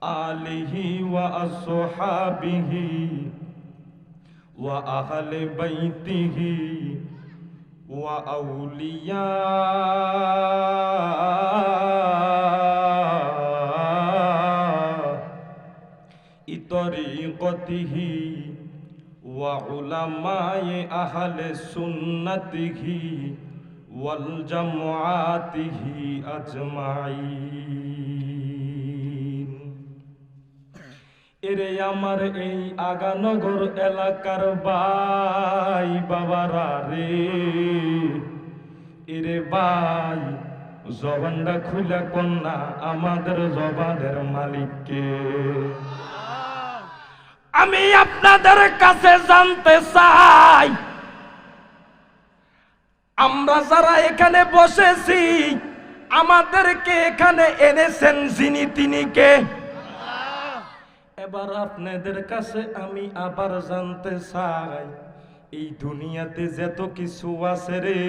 আলিহি ওয়া আসহাবিহি ওয়া আহলে বাইতিহি ওয়া আউলিয়া তরিকতিহি ওয়া উলামায়ে আহলে সুন্নতিহি ওয়াল জামাআতিহি আজমাইন। এরে আমার এই আগানগর এলাকার ভাই বাবারা রে, এরে ভাই জবানটা খুলে কন্যা আমাদের জবানের মালিককে। আমি আপনাদের কাছে জানতে চাই, আমরা যারা এখানে বসেছি আমাদেরকে এখানে এনেছেন যিনি তিনি কে? এবার আপনাদের কাছে আমি আবার জানতে চাই, এই দুনিয়াতে যত কিছু আছে রে,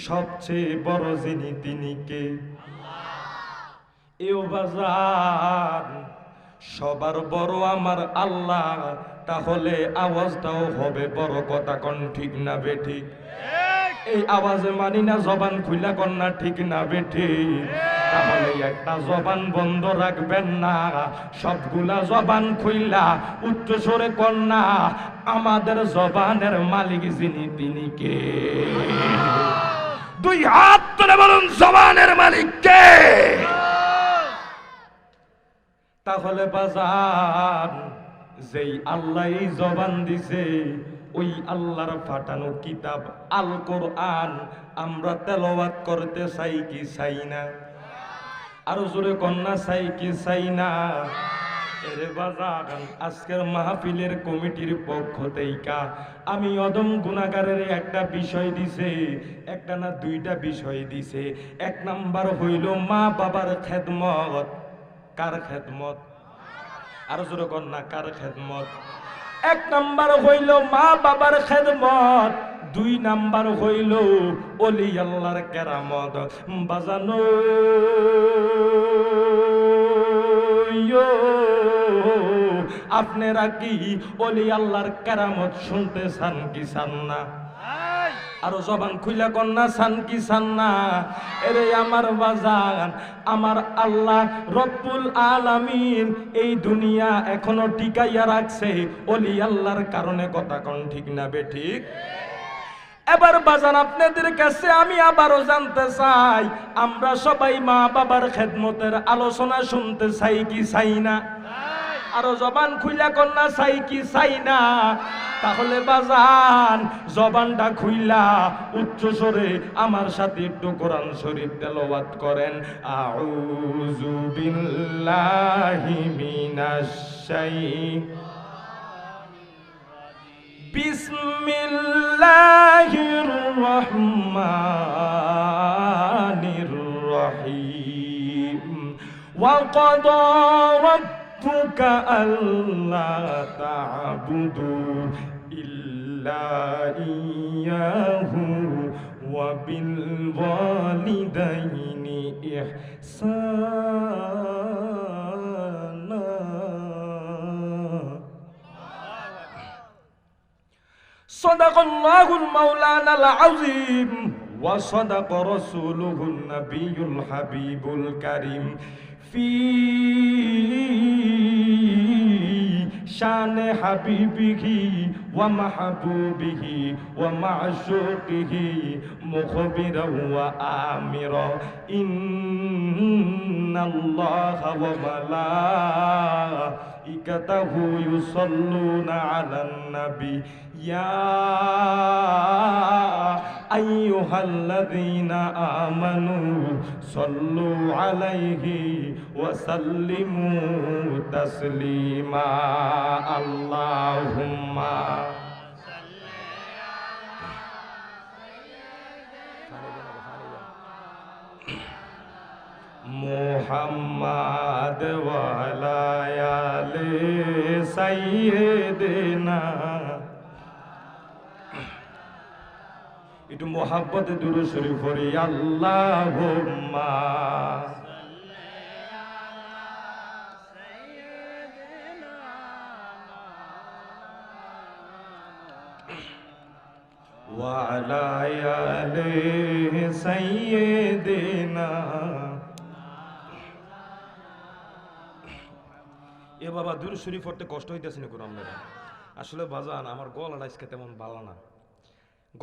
সবচেয়ে বড় যিনি তিনি কে? এও বাজার সবার বড় আমার আল্লাহ, তাহলে আওয়াজটাও হবে বড়। কথা কোন ঠিক না বেঠিক? এই আওয়াজে মানি না, জবান খুইলা কন না ঠিক না বেঠিক? তাহলে একটা জবান বন্ধ রাখবেন না, সবগুলা জবান খুইলা উচ্চ স্বরে কন না, আমাদের জবানের মালিক যিনি তিনি কে? দুই হাত তুলে বলুন জবানের মালিক কে? তাহলে বাজান যেই আল্লাহ এই জবান দিছে, ওই আল্লাহর পাঠানো কিতাব আল কোরআন আমরা তেলাওয়াত করতে চাই কি চাই না? আরো জোরে কন্যা চাই কি চাই না? এরে বাজান আজকের মাহফিলের কমিটির পক্ষ থেকে আমি অদম গুনাহগারের একটা বিষয় দিছে, একটা না দুইটা বিষয় দিছে। এক নাম্বার হইল মা বাবার খেদমত। কার খেদমত? আরো জোরে কন্যা কার খেদমত? এক নাম্বার হইল মা বাবার খেদমত, দুই নাম্বার হইল ওলি আল্লাহর কেরামত। বাজানো আপনারা কি ওলি আল্লাহর কেরামত শুনতে চান কি চান না? আরো জবান খুইলা কন্যা চান কি চান না? এরে আমার বাজান, আমার আল্লাহ রব্বুল আলামিন এই দুনিয়া এখনো টিকাইয়া রাখছে ওলি আল্লাহর কারণে। কথা কোন ঠিক না বেঠিক? এবার বাজান আপনাদের কাছে আমি আবারও জানতে চাই, আমরা সবাই মা বাবার খেদমতের আলোচনা শুনতে চাই কি চাই না? আরো জবান খুইলা কন্যা চাই কি চাই না? তাহলে বাজান জবানটা খুইলা উচ্চ স্বরে আমার সাথে একটু কোরআন শরীফ তেলাওয়াত করেন। আউযু বিল্লাহি মিনাশ শাইতানির বিসমিল্লাহির রহমানির রহিম। ওয়া ক্বাদা রাব্বুকা আল্লা তা'বুদু ইল্লা ইয়্যাহু ওয়া বিল ওয়ালিদাইনি ইহসানা। সাদাকাল্লাহুল মাওলানাল আযীম ওয়া সাদাকা রাসূলুহুন নাবিয়্যুল হাবিবুল কারীম ফি শানে হাবিবিহি ওয়া মাহবুবিহি ওয়া মা'শুকিহি মুখবিরা ওয়া আমিরা। ইন্নাল্লাহা ওয়া মালাইকাতাহু ইউসাল্লুনা আলান নাবী ইয়া আইয়ুহাল্লাযীনা আমানু সাল্লু আলাইহি ওয়া সাল্লিমু তাসলিমা। আল্লাহুম্মা মুহাম্মাদ ওয়া আলা আলি সাইয়্যিদিনা। একটু মোহাব্বতে দুরূদ শরীফ পড়ি আল্লাহুম্মা ওয়া আলা আলি সাইয়্যিদিনা। এ বাবা দুরূদ শরীফ পড়তে কষ্ট হইতেছে না কোন আপনারা? আসলে বাজান আমার গলাটা আজকে তেমন ভালো না।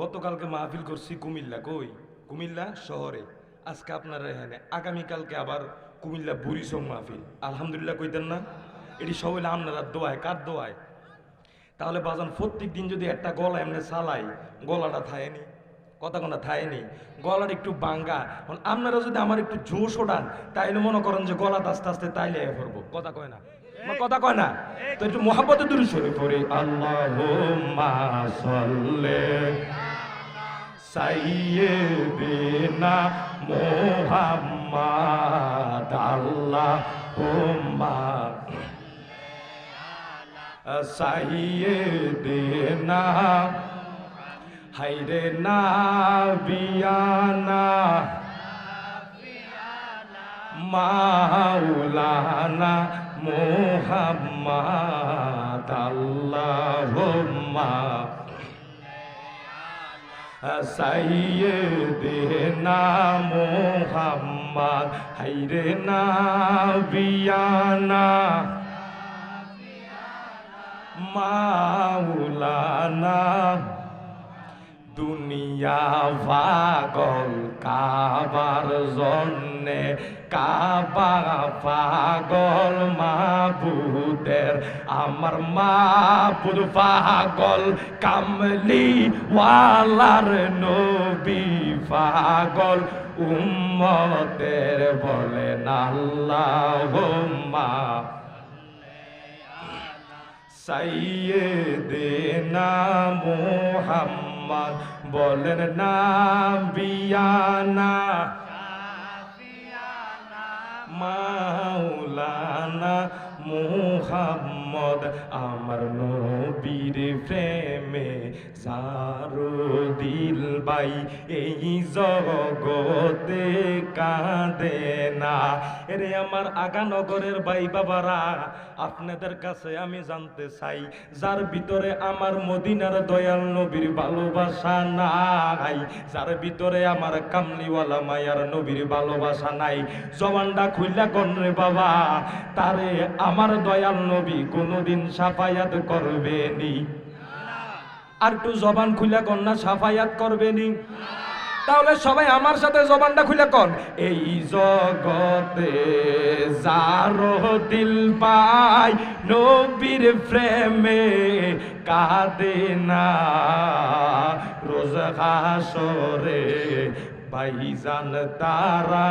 গতকালকে মাহফিল করছি কুমিল্লা, কই কুমিল্লা শহরে, আজকে আপনারা এখানে, আগামীকালকে আবার কুমিল্লা বুড়িচং মাহফিল। আলহামদুলিল্লাহ কইতেন না? এটি সব হইলে আপনারা দোয়ায়, কার দোয়ায়? তাহলে বাজান প্রত্যেক দিন যদি একটা গলা এমনি চালাই, গলাটা থায়েনি, কথা কোনটা থায়েনি, গলাটা একটু বাঙ্গা। আপনারা যদি আমার একটু জোশ ওঠান তাইলে মনে করেন যে গলাটা আস্তে আস্তে তাইলে পড়বো, কথা কয় না, কথা কয় না? তো একটু মোহাব্বতে দুরূদ শরীফ পড়ি আল্লাহুম্মা সাল্লি সাইয়্যিদিনা মুহাম্মাদ আল্লাহুম্মা সাইয়্যিদিনা হায়রে নাবিয়ানা মাওলানা মুহাম্মাদ আল্লাহুম্মা সাইয়্যিদিনা মুহাম্মাদ হায়রে নাবিয়ানা মাওলানা। দুনিয়া পাগল কাবার জন্যে, কাবা পাগল মাবুদের, আমার মাবুদ পাগল কামলি ওয়ালার নবী পাগল উম্মতের, বলেন আল্লাহুম্মা সাইয়্যিদিনা মুহাম্মদ, বলেন নাবিয়ানা মাওলানা মুহাম্মদ। আমার নবীর প্রেমে যারো দিল বাই, এই জগতে কাঁদে না। এরে আমার আগানগরের ভাই বাবারা, আপনাদের কাছে আমি জানতে চাই, যার ভিতরে আমার মদিনার দয়াল নবীর ভালোবাসা নাই, যার ভিতরে আমার কামলিওয়ালা মায়ার নবীর ভালোবাসা নাই, জবানটা খুইলা কোন রে বাবা, তারে আমার দয়াল নবী কোনদিন সাফায়াত করবেনি? আর একটু জবান খুইলা কোন না, সাফায়াত করবেনি? তাহলে সবাই আমার সাথে জবানটা খুলে কোন, এই জগতে যারো দিল পাই নবীর প্রেমে কাঁদে না, রোজ হাসরে ভাইজান তারা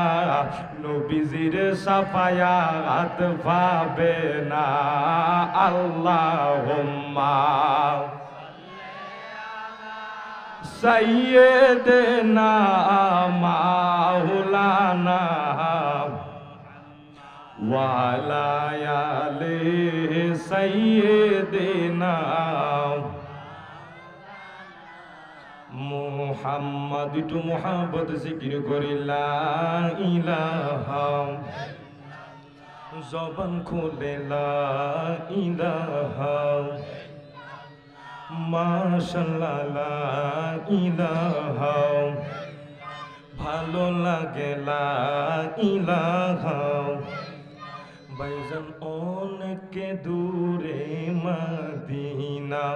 নবীজির সাফায়াত পাবে না। আল্লাহুম্মা সাইয়্যিদিনা মাওলানা ওয়া আলা আলি সাইয়্যিদিনা মুহাম্মদ। একটু মুহাব্বত জিকির করি লা ইলাহা, জবান খুলে লা ইলাহা মাশাআল্লাহ লা ইলাহা, ভালো লাগে লা ইলাহা। ভাইজান অনেক দূরে মদিনা,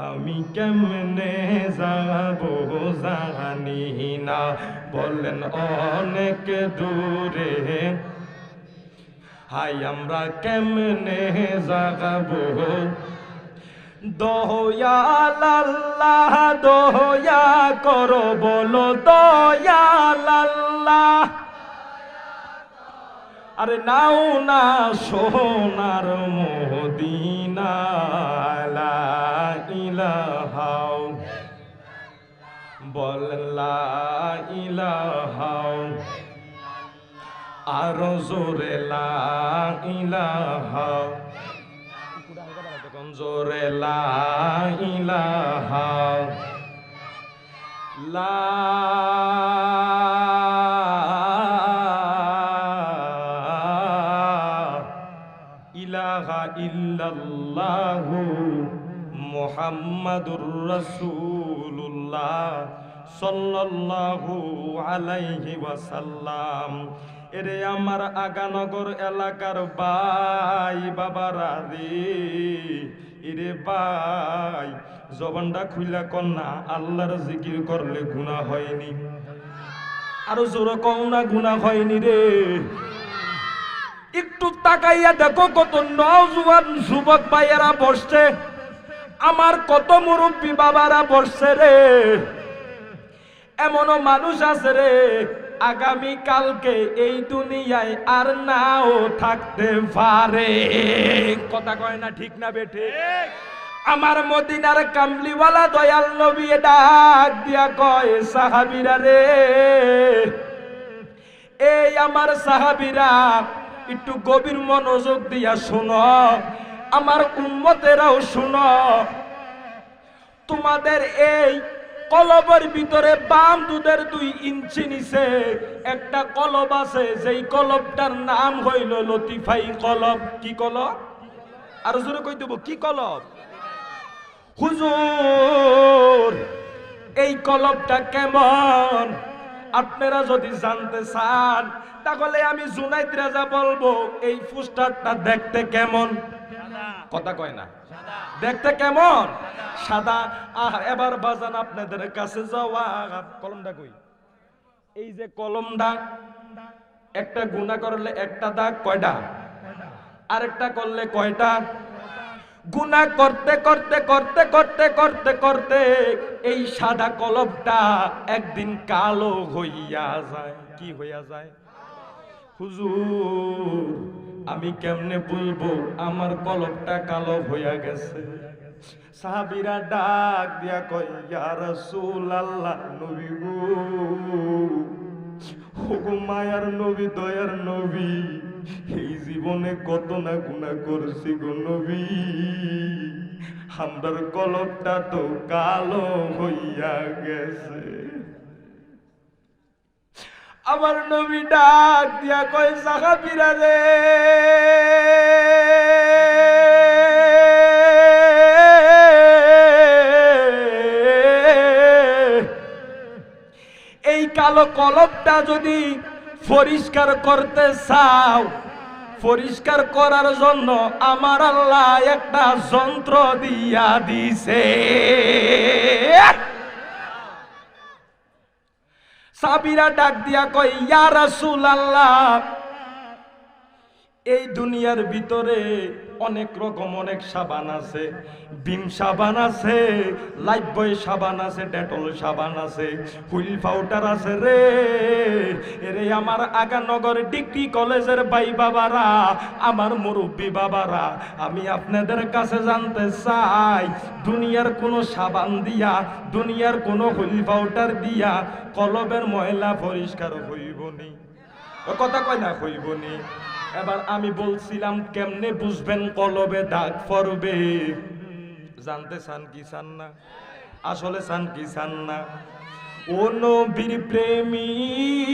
আমি কেমনে যাব জানি না, বলেন অনেক দূরে, হাই আমরা কেমনে যাব? দয়াল আল্লাহ দয়া করো, বলো দয়াল আল্লাহ, আরে নাও না সোনার মদিনা, লা ইলাহা, বল লা ইলাহা, আর জোরে লা ইলাহা, জোরে লা ইলাহা, লা ইলাহা ইল্লাল্লাহু মুহাম্মাদুর রাসূলুল্লাহ সাল্লাল্লাহু আলাইহি ওয়াসাল্লাম। এরে আমার আগানগর এলাকার ভাই বাবারা রে, এরে ভাই জবানটা খুইলা কন্যা আল্লাহর জিকির করলে গুনাহ হয়নি? আরো জোরে কও না গুনাহ হয়নি রে? একটু তাকাইয়া দেখো কত নওজোয়ান যুবক ভাইয়েরা বসছে, আমার কত মুরব্বী বাবারা বসছে রে। এমনও মানুষ আছে রে আগামী কালকে এই দুনিয়ায় আর নাও থাকতে পারে। কথা কয় না ঠিক না বেঠে? আমার মদিনার কামলিওয়ালা দয়াল নবী ডাক দিয়া কয় সাহাবীরা রে, এই আমার সাহাবীরা একটু গভীর মনোযোগ দিয়া শুনো, আমার উম্মতেরাও শুনো। তোমাদের এই কলবের ভিতরে বাম দুধের 2 ইঞ্চি নিচে একটা কলব আছে, যেই কলবটার নাম হইল লতিফাই কলব। কি কলব? আর জোরে কই দেব, কি কলব? হুজুর এই কলবটা কেমন আপনারা যদি জানতে চান তাহলে আমি জুনাইদ রাজা বলবো এই পোস্টারটা দেখতে কেমন। কথা কয় না? দেখতে কেমন? সাদা। এবার বাজান আপনাদের কাছে যাওয়া, কলমটা কই? এই যে কলমটা একটা গুণা করলে একটা দাগ কয়টা, আরেকটা করলে কয়টা? গুনাহ করতে করতে করতে করতে করতে করতে এই সাদা কলমটা একদিন কালো হইয়া যায়। কি হইয়া যায়? হুজুর আমি কেমনে বলবো আমার কলমটা কালো হইয়া গেছে? সাহাবীরা ডাক দিয়া কয় ইয়া রাসূলুল্লাহ, নবী গো, ওগো মায়ার নবী, দয়ার নবী, এই জীবনে কত না গুনাহ করছি গো নবী, আমার কলবটা তো কালো হইয়া গেছে। আমার নবী ডাক দিয়া কয় সাহাবীরা রে, এই কালো কলবটা যদি পরিষ্কার করতে চাও, পরিষ্কার করার জন্য আমার আল্লাহ একটা যন্ত্র দিয়া দিছে। সাহাবীরা ডাক দিয়া কয় ইয়া রাসূলুল্লাহ, এই দুনিয়ার ভিতরে অনেক রকম অনেক সাবান আছে, বিম সাবান আছে, লাইফবয় সাবান আছে, ডেটল সাবান আছে, হুইল পাউডার আছে রে। এরে আমার আগানগর ডিগ্রি কলেজের ভাই বাবারা, আমার মুরব্বী বাবারা, আমি আপনাদের কাছে জানতে চাই দুনিয়ার কোনো সাবান দিয়া, দুনিয়ার কোনো হুইল পাউডার দিয়া কলবের ময়লা পরিষ্কার হইবনি? ও কথা কয় না হইবনি? এবার আমি বলছিলাম কেমনে বুঝবেন কলবে দাগ পড়বে? জানতে চান কি চান না? আসলে চান কি চান না? ও নবীর প্রেমিকেরা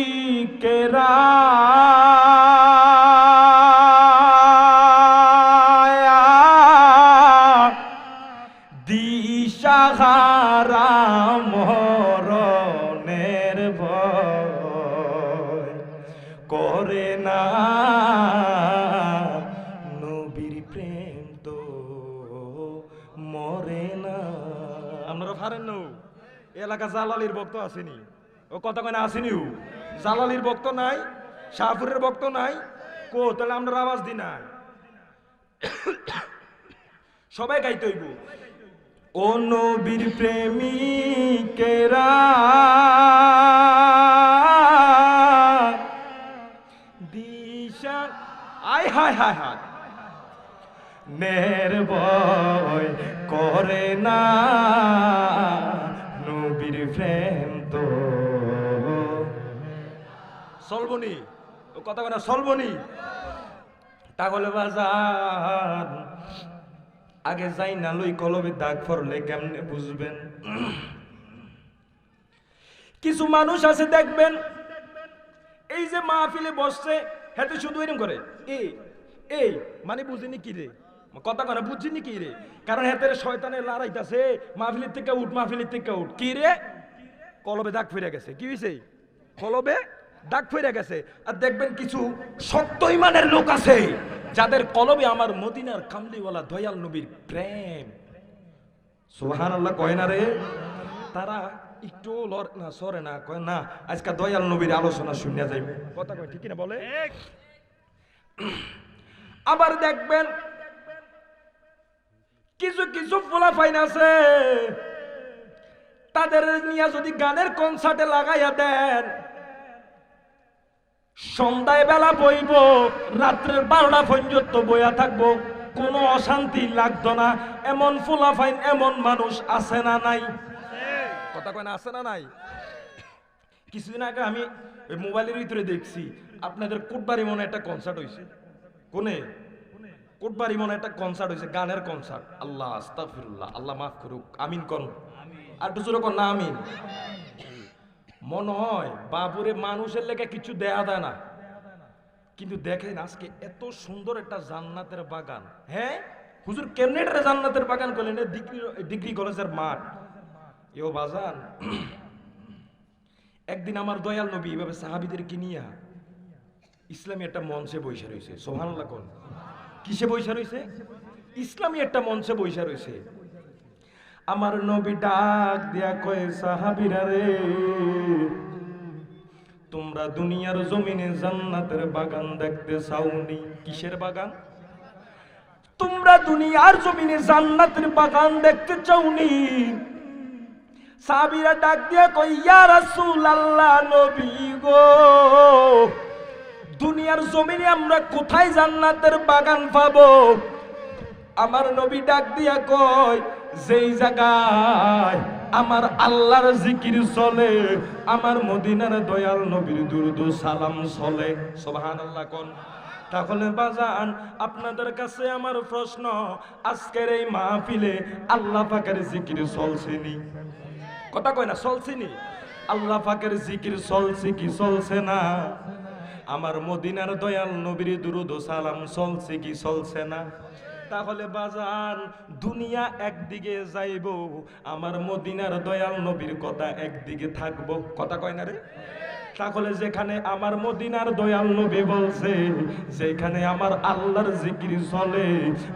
দিশাহারা মরণের ভয় করে না, নবীর প্রেম তো মরে না। আপনারা পারেন না? এলাকা জালালির ভক্ত আসেনি? ও কথা কয় না আসেনি? জালালির ভক্ত নাই, শাহপুরের ভক্ত নাই, কো তাহলে আমরা আওয়াজ দি না, সবাই গাইতে হইব। ও নবীর প্রেমিকেরা দিশা, আয় হায় হায় হায়, নির্ভয় করে না, নবীর প্রেম তো চলবনি। ও কথা বলে চলবনি? তাহলে বাজার আগে যাই না লই কলবে দাগ পড়লে কেমনে বুঝবেন? কিছু মানুষ আছে দেখবেন এই যে মাহফিলে বসছে হেতে শুধু এরকম করে এই মানে বুঝিনি কি রে, কথা কথা বুঝিনি কি রে, কারণ হেতে শয়তানে লড়াইতাছে মাহফিলের থেকে উঠ, মাহফিলের থেকে উঠ, কি রে কলবে দাগ ফিরে গেছে, কি হয়েছে কলবে দাগ ফিরে গেছে। আর দেখবেন কিছু শক্ত ইমানের লোক আছে যাদের কলবে আমার মদিনার কামলিওয়ালা দয়াল নবীর প্রেম, সুবহানাল্লাহ কয় না রে, তারা একটু না সরে না, কয় না আজকে দয়াল নবীর আলোচনা শুনিয়া যাইবে, কথা কয় ঠিক না বলে। আবার দেখবেন কিছু কিছু পোলাপাইন আছে তাদের নিয়ে যদি গানের কনসার্টে লাগাইয়া দেন, সন্ধ্যায় বেলা বইব, রাত্রের 12টা পর্যন্ত বইয়া থাকবো, কোনো অশান্তি লাগতো না, এমন পোলাপাইন এমন মানুষ আছে না নাই, কথা কয় না আছে না নাই। কিছুদিন আগে আমি ওই মোবাইলের ভিতরে দেখছি আপনাদের কোটবাড়ি মনে একটা কনসার্ট হয়েছে, কোনে কোটবাড়ি মনে একটা কনসার্ট হয়েছে, গানের কনসার্ট। আল্লাহ আস্তাগফিরুল্লাহ, আল্লাহ মাফ করুক, আমিন কোন আর একটু জোরে কোন না আমিন। মনে হয় বাবুরে মানুষের লেগে কিছু দেয়া দেয় না, কিন্তু দেখেন আজকে এত সুন্দর একটা জান্নাতের বাগান। হ্যাঁ হুজুর কেমনে একটা জান্নাতের বাগান করলেন, ডিগ্রি কলেজের মাঠ। এও বাজান একদিন আমার দয়াল নবী এভাবে সাহাবীদেরকে নিয়ে ইসলামী একটা মঞ্চে বসে রয়েছে, সুবহানাল্লাহ কোন কিসে বসে রয়েছে, ইসলামী একটা মঞ্চে বসে রয়েছে। আমার নবী ডাক দিয়া কয় সাহাবীরা রে, তোমরা দুনিয়ার জমিনে জান্নাতের বাগান দেখতে চাওনি? কিসের বাগান? তোমরা দুনিয়ার জমিনে জান্নাতের বাগান দেখতে চাওনি? সাহাবীরা ডাক দিয়া কই ইয়া রাসূলুল্লাহ, নবী গো, দুনিয়ার জমিনে আমরা কোথায় জান্নাতের বাগান পাবো? আমার নবী ডাক দিয়া কয় যেই জায়গায় আমার আল্লাহর জিকির চলে, আমার মদিনার দয়াল নবীর দুরূদ সালাম চলে, সুবহানাল্লাহ কোন। তাহলে বাজান আপনাদের কাছে আমার প্রশ্ন, আজকের এই মাহফিলে আল্লাহ পাকের জিকির চলছেনি? কথা কয় না চলছেনি? আল্লাহ পাকের জিকির চলছে কি চলছে না? আমার মদিনার দয়াল নবীর দুরূদ সালাম চলছে কি চলছে না? তাহলে বাজান দুনিয়া একদিকে যাইব, আমার মদিনার দয়াল নবীর কথা একদিকে থাকবো, কথা কয় না রে। তাহলে যেখানে আমার মদিনার দয়াল নবী বলছে, যেখানে আমার আল্লাহর জিকির চলে,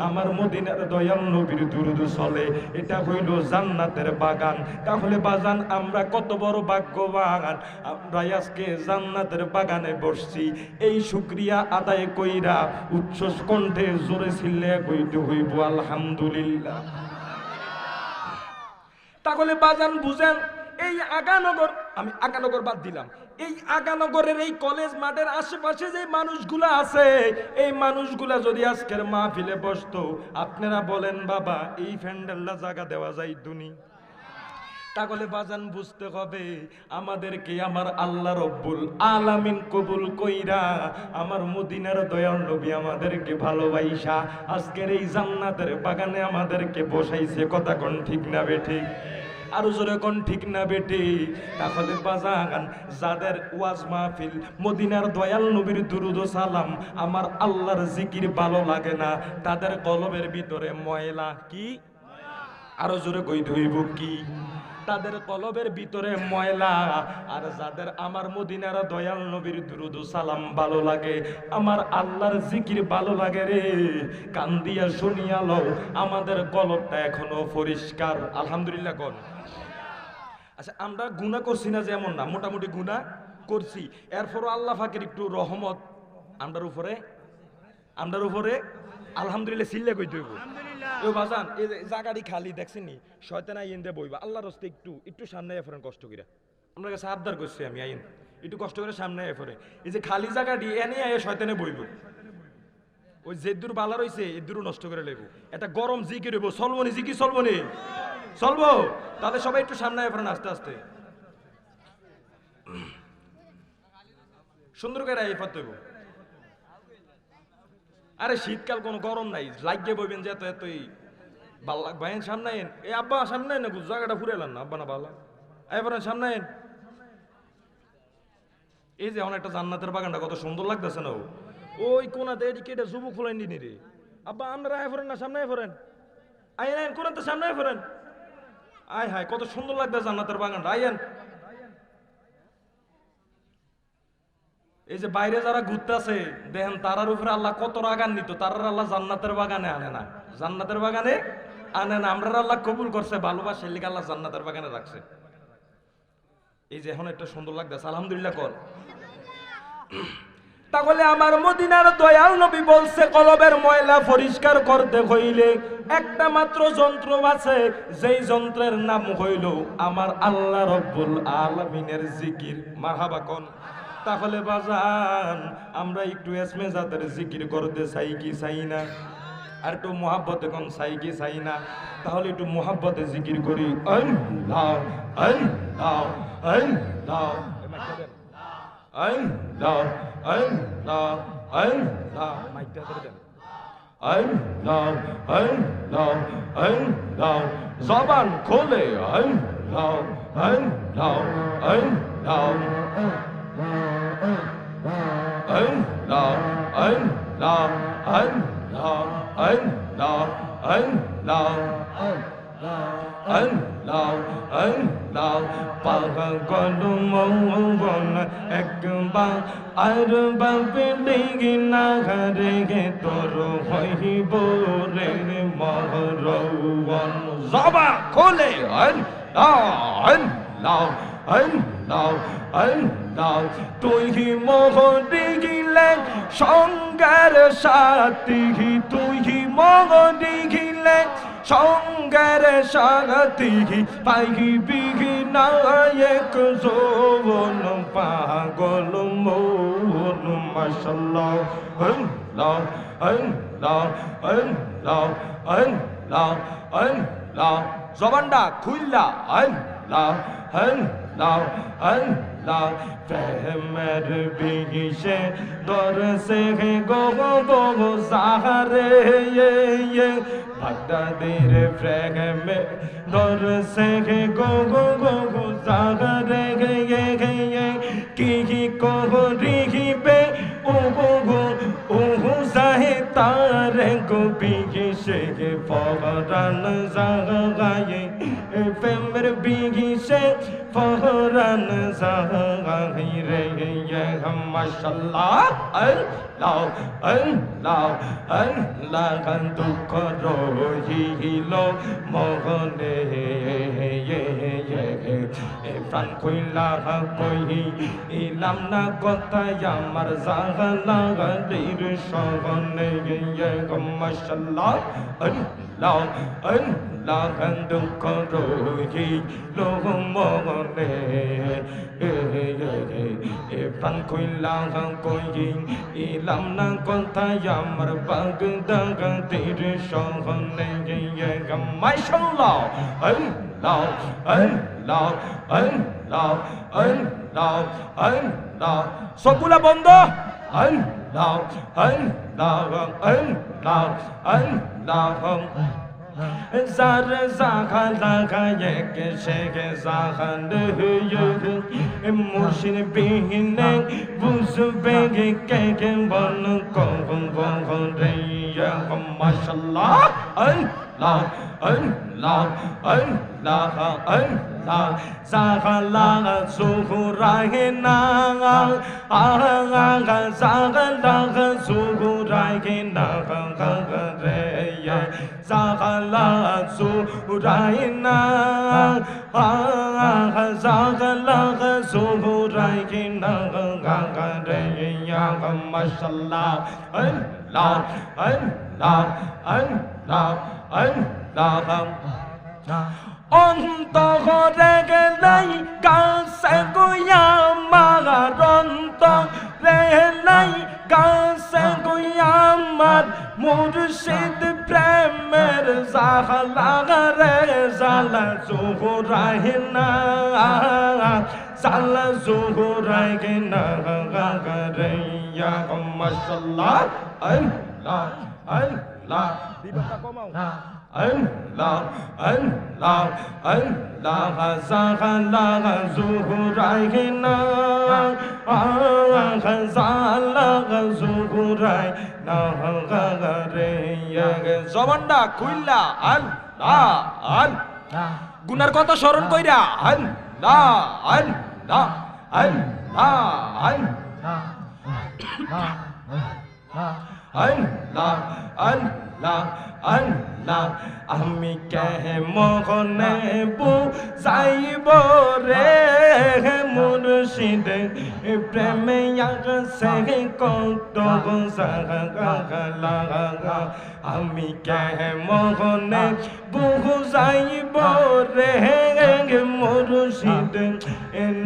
আমার মদিনার দয়াল নবীর দুরূদ চলে, এটা হইল জান্নাতের বাগান। তাহলে বাজান আমরা কত বড় ভাগ্যবান, আমরা আজকে জান্নাতের বাগানে বসছি। এই শুকরিয়া আদায় কইরা উচ্চ কণ্ঠে জোরে চিল্লে কইতে হইব আলহামদুলিল্লাহ। তাহলে বাজান বুঝেন, এই আগানগর, আমি আগানগর বাদ দিলাম, এই আগানগরের এই কলেজ মাঠের আশেপাশে যে মানুষগুলা আছে, এই মানুষগুলা যদি আজকের মাহফিলে বসতো, আপনারা বলেন বাবা এই প্যান্ডেলটা জায়গা দেওয়া যায় দুনি? তাহলে বাজান বুঝতে হবে আমাদেরকে আমার আল্লাহ রব্বুল আলামিন কবুল কইরা, আমার মদিনার দয়াল নবী আমাদেরকে ভালোবাসা আজকের এই জান্নাতের বাগানে আমাদেরকে বসাইছে, কথা কোন ঠিক না বেঠিক? আরো জোরে কোন ঠিক না বেটি? তাহলে বাজান যাদের ওয়াজ মাহফিল মদিনার দয়াল নবীর দুরূদ সালাম আমার আল্লাহর জিকির ভালো লাগে না, তাদের কলবের ভিতরে ময়লা, কি আরো জোরে কই ধইব কি? তাদের কলবের ভিতরে ময়লা। আর যাদের আমার মদিনার দয়াল নবীর দুরূদ সালাম ভালো লাগে, আমার আল্লাহর জিকির ভালো লাগে রে, কান দিয়া শুনিয়া লও, আমাদের কলবটা এখনো পরিষ্কার, আলহামদুলিল্লাহ কোন। আচ্ছা আমরা গুনাহ করছি না, যেমন না, মোটামুটি গুনাহ করছি, এরপরও আল্লাহ পাকের একটু রহমত আমরার উপরে আলহামদুলিল্লাহ সিল্লে কইতে হইব। ও বাজান এই জায়গাটি খালি দেখছেন নি, শয়তান আইন দে বইবা, আল্লাহর রাস্তে একটু সামনে আয় ফেরেন, কষ্ট করে আমরা কাছে আবদার করছি, আমি আইন একটু কষ্ট করে সামনে আয় ফেরে, এই যে খালি জায়গাটি এনে আয় শয়তানে বইব, ওই যে দূর বালা রইছে এ দূর নষ্ট করে লইব, এটা গরম জিকির হইব, চলবনি জিকির চলবনি চলবো, তাহলে সবাই একটু সামনে আয় ফেরেন আস্তে আস্তে, সুন্দর করে আয় ফেরতে হইব। আরে শীতকাল কোনো গরম নাই, লাগিয়ে বইবেন যে এতই ভাল লাগবে, সামনে এন, এ আব্বা সামনে না জায়গাটা ঘুরে এলাম না, আব্বা না ভালো এবার সামনে এন, এই যে অনেকটা জান্নাতের বাগানটা কত সুন্দর লাগতেছে না ওই কোনাতে এদিকে এটা যুবক ফুলাইন দিনি রে আব্বা আপনারা আয় ফেরেন না সামনে আয় ফেরেন আইন আইন কোনাতে সামনে আয় ফেরেন আয় হায় কত সুন্দর লাগতেছে জান্নাতের বাগানটা আইন এই যে বাইরে যারা ঘুরতেছে দেখেন তারার উপরে আল্লাহ কত রাগান্বিত তারার আল্লাহ জান্নাতের বাগানে আনে না জান্নাতের বাগানে আনে না আমরা আল্লাহ কবুল করছে ভালোবাসে লিখে আল্লাহ জান্নাতের বাগানে রাখছে এই যে এখন একটা সুন্দর লাগতেছে আলহামদুলিল্লাহ কর তাহলে আমার মদিনার দয়াল নবী বলছে কলবের ময়লা পরিষ্কার করতে হইলে একটা মাত্র যন্ত্র আছে যেই যন্ত্রের নাম হইল আমার আল্লাহ রব্বুল আলামিনের জিকির মারহাবা কোন তাহলে বাজান আমরা একটু এসমেজাতের জিকির করতে চাই কি চাই না আর একটু মোহাব্বতে কোন চাই কি চাই না তাহলে একটু মোহাব্বতে জিকির করি আল্লাহ আল্লাহ আল্লাহ আল্লাহ আল্লাহ আল্লাহ মাইকটা ধরে দেন আল্লাহ আল্লাহ আল্লাহ জবান খোলে আল্লাহ আল্লাহ আল্লাহ Allah, Allah, Allah, Allah, Allah, Allah, Allah, পাগল মন একবার আর বাবলি না রে তোর হইব রে মহরওয়ান জবা খোলে আল্লাহ আল্লাহ আল্লাহ আল্লাহ তুই মোহরে গিলে সঙ্গের সাথী তুই মোহরে গিলে সঙ্গের সাথী পাইবি নায়ক যৌবন পাগল মন মাশাআল্লাহ আল্লাহ আল্লাহ আল্লাহ আল্লাহ আল্লাহ জবানটা খুইলা আল্লাহ আল্লাহ আল্লাহ প্রেমের বিগিশে দরসে গো গো গো সাহারে বাগদাদের প্রেমে দরসে গো গো গো গো সাহারে কি করিবে ও গো গো ও সাহে তার গো বিগিশে ফরান জাগায়ে প্রেমের বিগিশে ফরান জাগায়ে রে মাশাআল্লাহ আল্লাহ আল্লাহ আল্লাহ দুঃখ রহিল মগনে প্রাণ কইলা কই ইলাম না কথা আমার জাগালাগের সগনে মাশাআল্লাহ আল্লাহ আল্লাহ দুঃখ রহিল মগনে প্রাণ কইলা কই ইলাম না কথা আমার বাগদাদের সগনে মাশাআল্লাহ আল্লাহ আল্লাহ আল্লাহ আল্লাহ আল্লাহ সবগুলা বন্ধ আল্লাহ আল্লাহ আল্লাহ আল্লাহ zar zahan lagaye ke shege zahan ye murshid bihine buzbege ke bon kon re ya mashallah Allah Allah Allah Allah zagala zuhurahina zagala zuhurahina re zagala zuhurahina zagala zuhurahina re ya mashallah Allah Allah Allah Allah অন্তরে গেলাই কাছে গুয়া মার অন্তরে গেলাই কাছে গুয়া মার মুর্শিদ প্রেমের জালা রে জালা জোহরাইনা জালা জোহরাইনা রে ইয়া মাশাআল্লাহ আল্লাহ আল্লাহ দিবাটা কমাও আল্লাহ আল্লাহ আল্লাহ জাগাল্লাহ জুহুরাইনা জাগাল্লাহ জুহুরাইনা গারে জবানটা খুইলা আল্লাহ আল্লাহ গুনার কথা স্মরণ কইরা আল্লাহ আল্লাহ আল্লাহ আল্লাহ আল্লাহ আল্লাহ আল্লাহ আমি কেমনে বুঝাইব রে মুর্শিদ প্রেমে আগছে কত জাগা আমি কেমনে বুঝাইব রে মুর্শিদ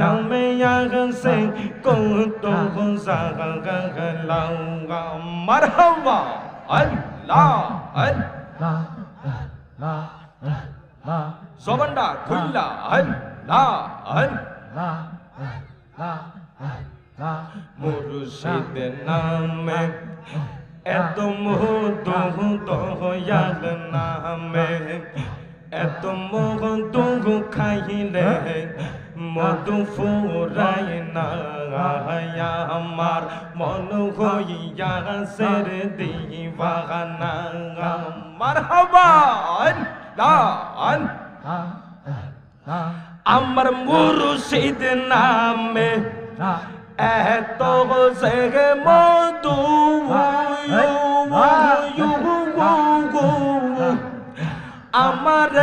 নামে আগছে কত জাগা মারহাবা আল্লাহ আল্লাহ জবানটা খুললা আল্লাহ আল্লাহ মুর্শিদ নামে এত মধু দয়াল নামে এত মধু খাইলে মধু ফুরাই না আমার মন হইয়া সের দিবানা মারহাবা আল্লাহ আমার মুর্শিদ নামে এত সে মধু আমার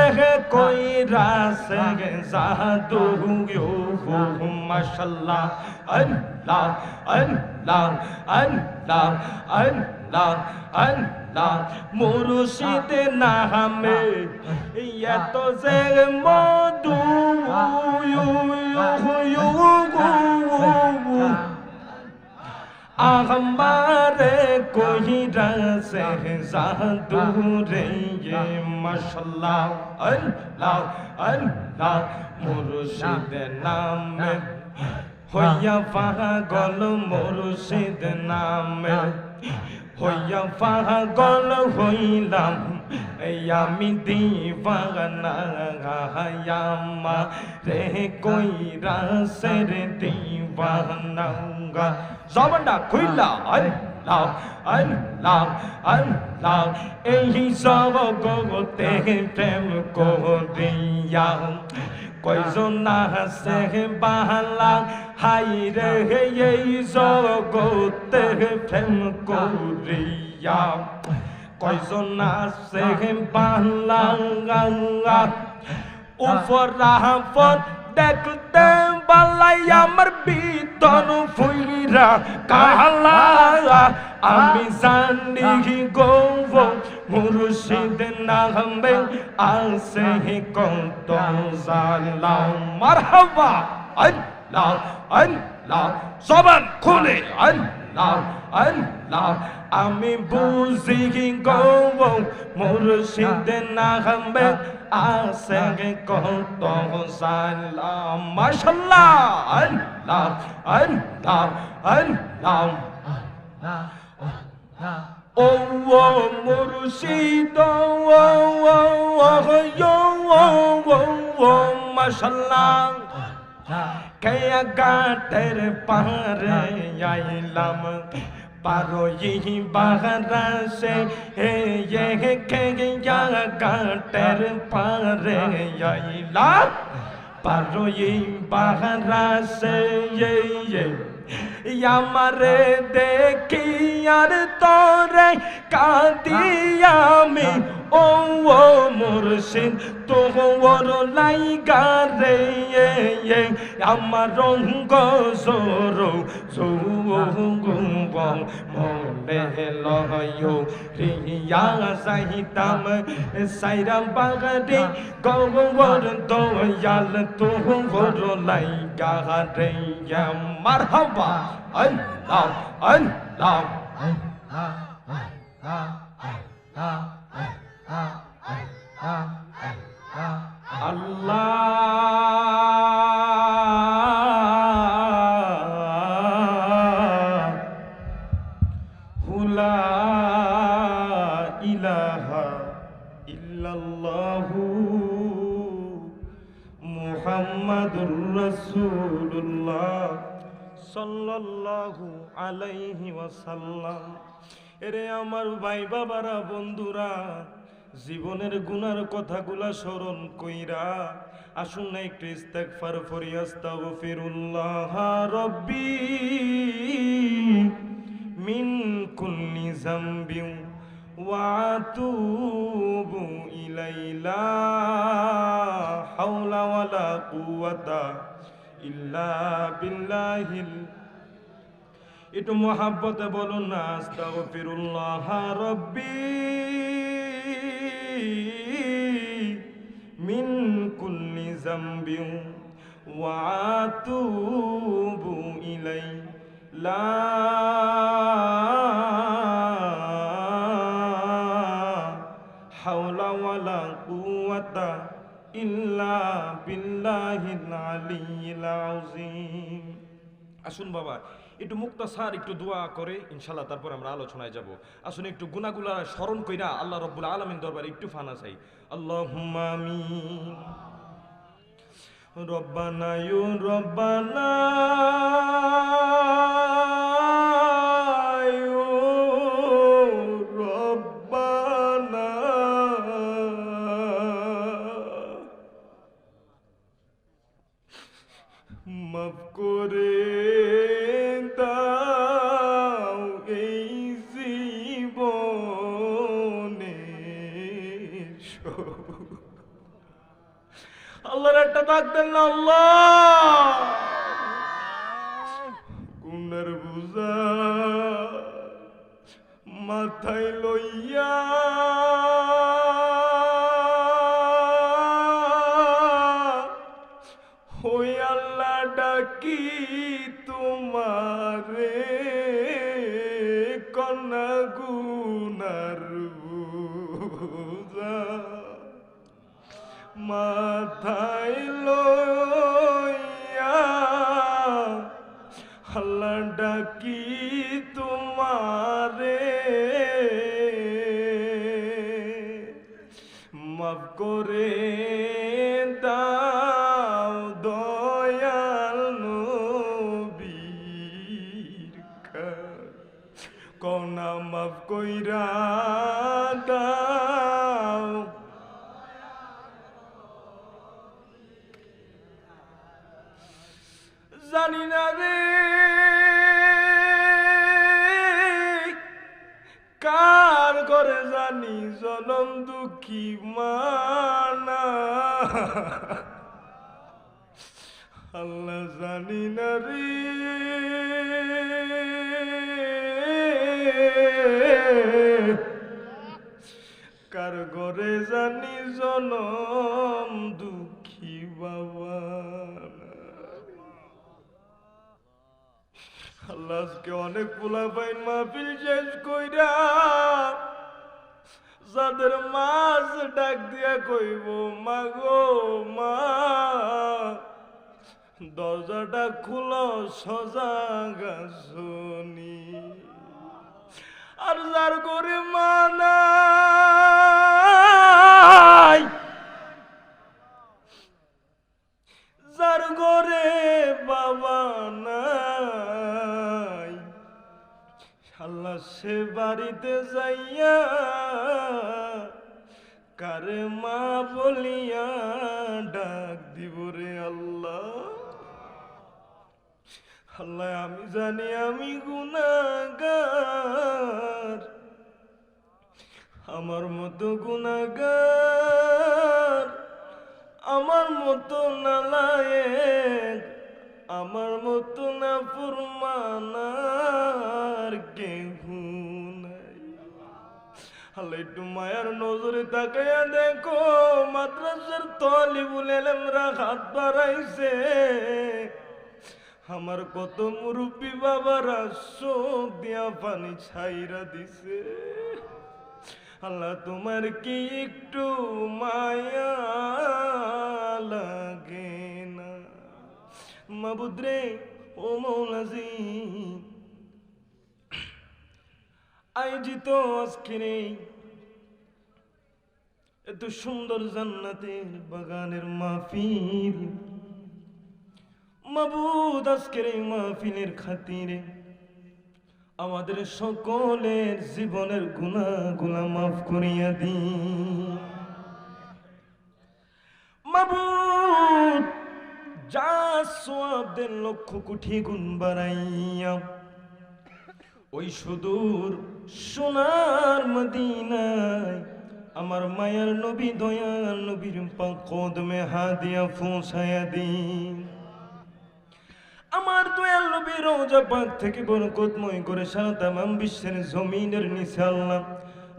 কইরা সে জাদু মাশাআল্লাহ আল্লাহ আল্লাহ আল্লাহ আল্লাহ আল্লাহ মুর্শিদ নামে এত যে মধু আমারে কইরা সে জাদু রে মাশাআল্লাহ আল্লাহ আল্লাহ মুর্শিদ নামে হইয়া পাগল মুর্শিদ নামে হইয়া পাগল হইলাম আমি দিবানা আমা রে কইরা সে দিবানা জবানটা খুইলা আল্লাহ আল্লাহ আল্লাহ এই সব গতে প্রেম করিয়া কয়জন আছে বালা হাই রে এই জগতে প্রেম করিয়া কয়জন আছে বালা উপরাফর দেখতে বালাই আমার বিতন ফুইরা কালা আমি জানি গো মুর্শিদ নামে আছে কত জালা মারহাবা আল্লাহ আল্লাহ জবান খুলে আল্লাহ আল্লাহ আমি বুঝি গো মুর্শিদ নামে আছে কত জালা মাশাআল্লাহ আল্লাহ আল্লাহ আল্লাহ ও মুর্শিদ মাশাআল্লাহ কেয়া গাটের পারে আইলাম পারো ইহি বাহারা সে হে কেয়া গাটের পারে আইলাম পারো ইহি বাহারা সে আমারে দেখি আর তোরে কাঁদি আমি ও মুর্শিদ তোর লাইগা রে আমার রঙ্গ সর মনে লয় রিয়া সাহিতাম সাইরাম বাগরে গৌর দয়াল তোর লাইগা রে মারহাবা আল্লাহ আল্লাহ আল্লাহ লা রাসূলুল্লাহ সাল্লাল্লাহু আলাইহি ওয়াসাল্লাম। এরে আমার ভাই বাবারা, বন্ধুরা, জীবনের গুনার কথাগুলা স্মরণ কইরা আসুন না একটু ইস্তেগফার করি। আস্তাগফিরুল্লাহ রাব্বি মিন কুল্লি যামবিন ওয়া আতুবু ইলাইহি, লা হাওলা ওয়ালা কুওয়াতা ইল্লা বিল্লাহিল। একটু মোহাব্বতে বলুন না, আস্তাগফিরুল্লাহ রাব্বি মিন কুল্লি যামবিন ওয়া আতুবু ইলাইহি, লা হাওলা ওয়ালা কুওয়াতা ইল্লা বিল্লাহিল আলিয়্যিল আযীম। আসুন বাবা একটু মুক্তাসার একটু দোয়া করে ইনশাআল্লাহ তারপর আমরা আলোচনায় যাব। আসুন একটু গুনাহগুলা স্মরণ কইরা আল্লাহ রাব্বুল আলামিন দরবারে একটু ফানা চাই। আল্লাহুম্মা আমিন। রব্বানা ইউ রব্বানা ইউ রব্বানা, মাফ করে দাও এই জীবনে। আল্লাহর একটা ডাক দেন না, আল্লাহ গুনার বুঝা মাথায় লইয়া ওই আল্লাহ ডাকি তোমারে, কন্যা গুনার বুঝা মাথায় লইয়া আল্লাহ ডাকি তোমারে, মাফ করে দাও দয়াল নবীর কওনা, মাফ কইরা দাও। জানি না রে কার ঘরে জানি জনম দুঃখী মানা, আল্লাহ জানি না রে কার ঘরে জানি জনম দুঃখী বাবা। আল্লাহ আজকে অনেক পোলাপাইন মাহফিল শেষ কইরা যাদের মাছ ডাক দিয়া কইব মা গো মা, দরজাটা খুলো সজা গাছনি, আর যার করে মা নাই, যার ঘরে বাবা নাই, আল্লাহ সে বাড়িতে যাইয়া কারে মা বলিয়া ডাক দিব রে আল্লাহ। আল্লাহ আমি জানি আমি গুনাহগার, আমার মতো গুনাহগার, আমার মতো নালায়েক, আমার মতো নাফরমানার কেহ নাই। আল্লাহ একটু মায়ার নজরে তাকাইয়া দেখো, মাদ্রাসার তালিবুল ইলমরা হাত বাড়াইছে, আমার কত মুরব্বী বাবারা চোখ দিয়া পানি ছাইরা দিছে। আল্লাহ তোমার কি একটু মায়া লাগে না? মাবুদ রে ও মৌলাজি, আয়োজিত আজকের এত সুন্দর জান্নাতের বাগানের মাহফিল, মাবুদ আজকের এই মাহফিলের খাতিরে আমাদের সকলের জীবনের গুনাহগুলো মাফ করিয়া দিন মাবুদ। যা সওয়াব দেন লক্ষ কোটি গুণ বাড়াইয়া ওই সুদূর সোনার মদিনায় আমার মায়ার নবী দয়ার নবীর পাক কদমে হাত দিয়া পৌঁছায়া দিন। আমার দয়াল নবী রওজা পাক থেকে বরকতময় করে সারা তামাম বিশ্বের জমিনের নিচে আল্লাহ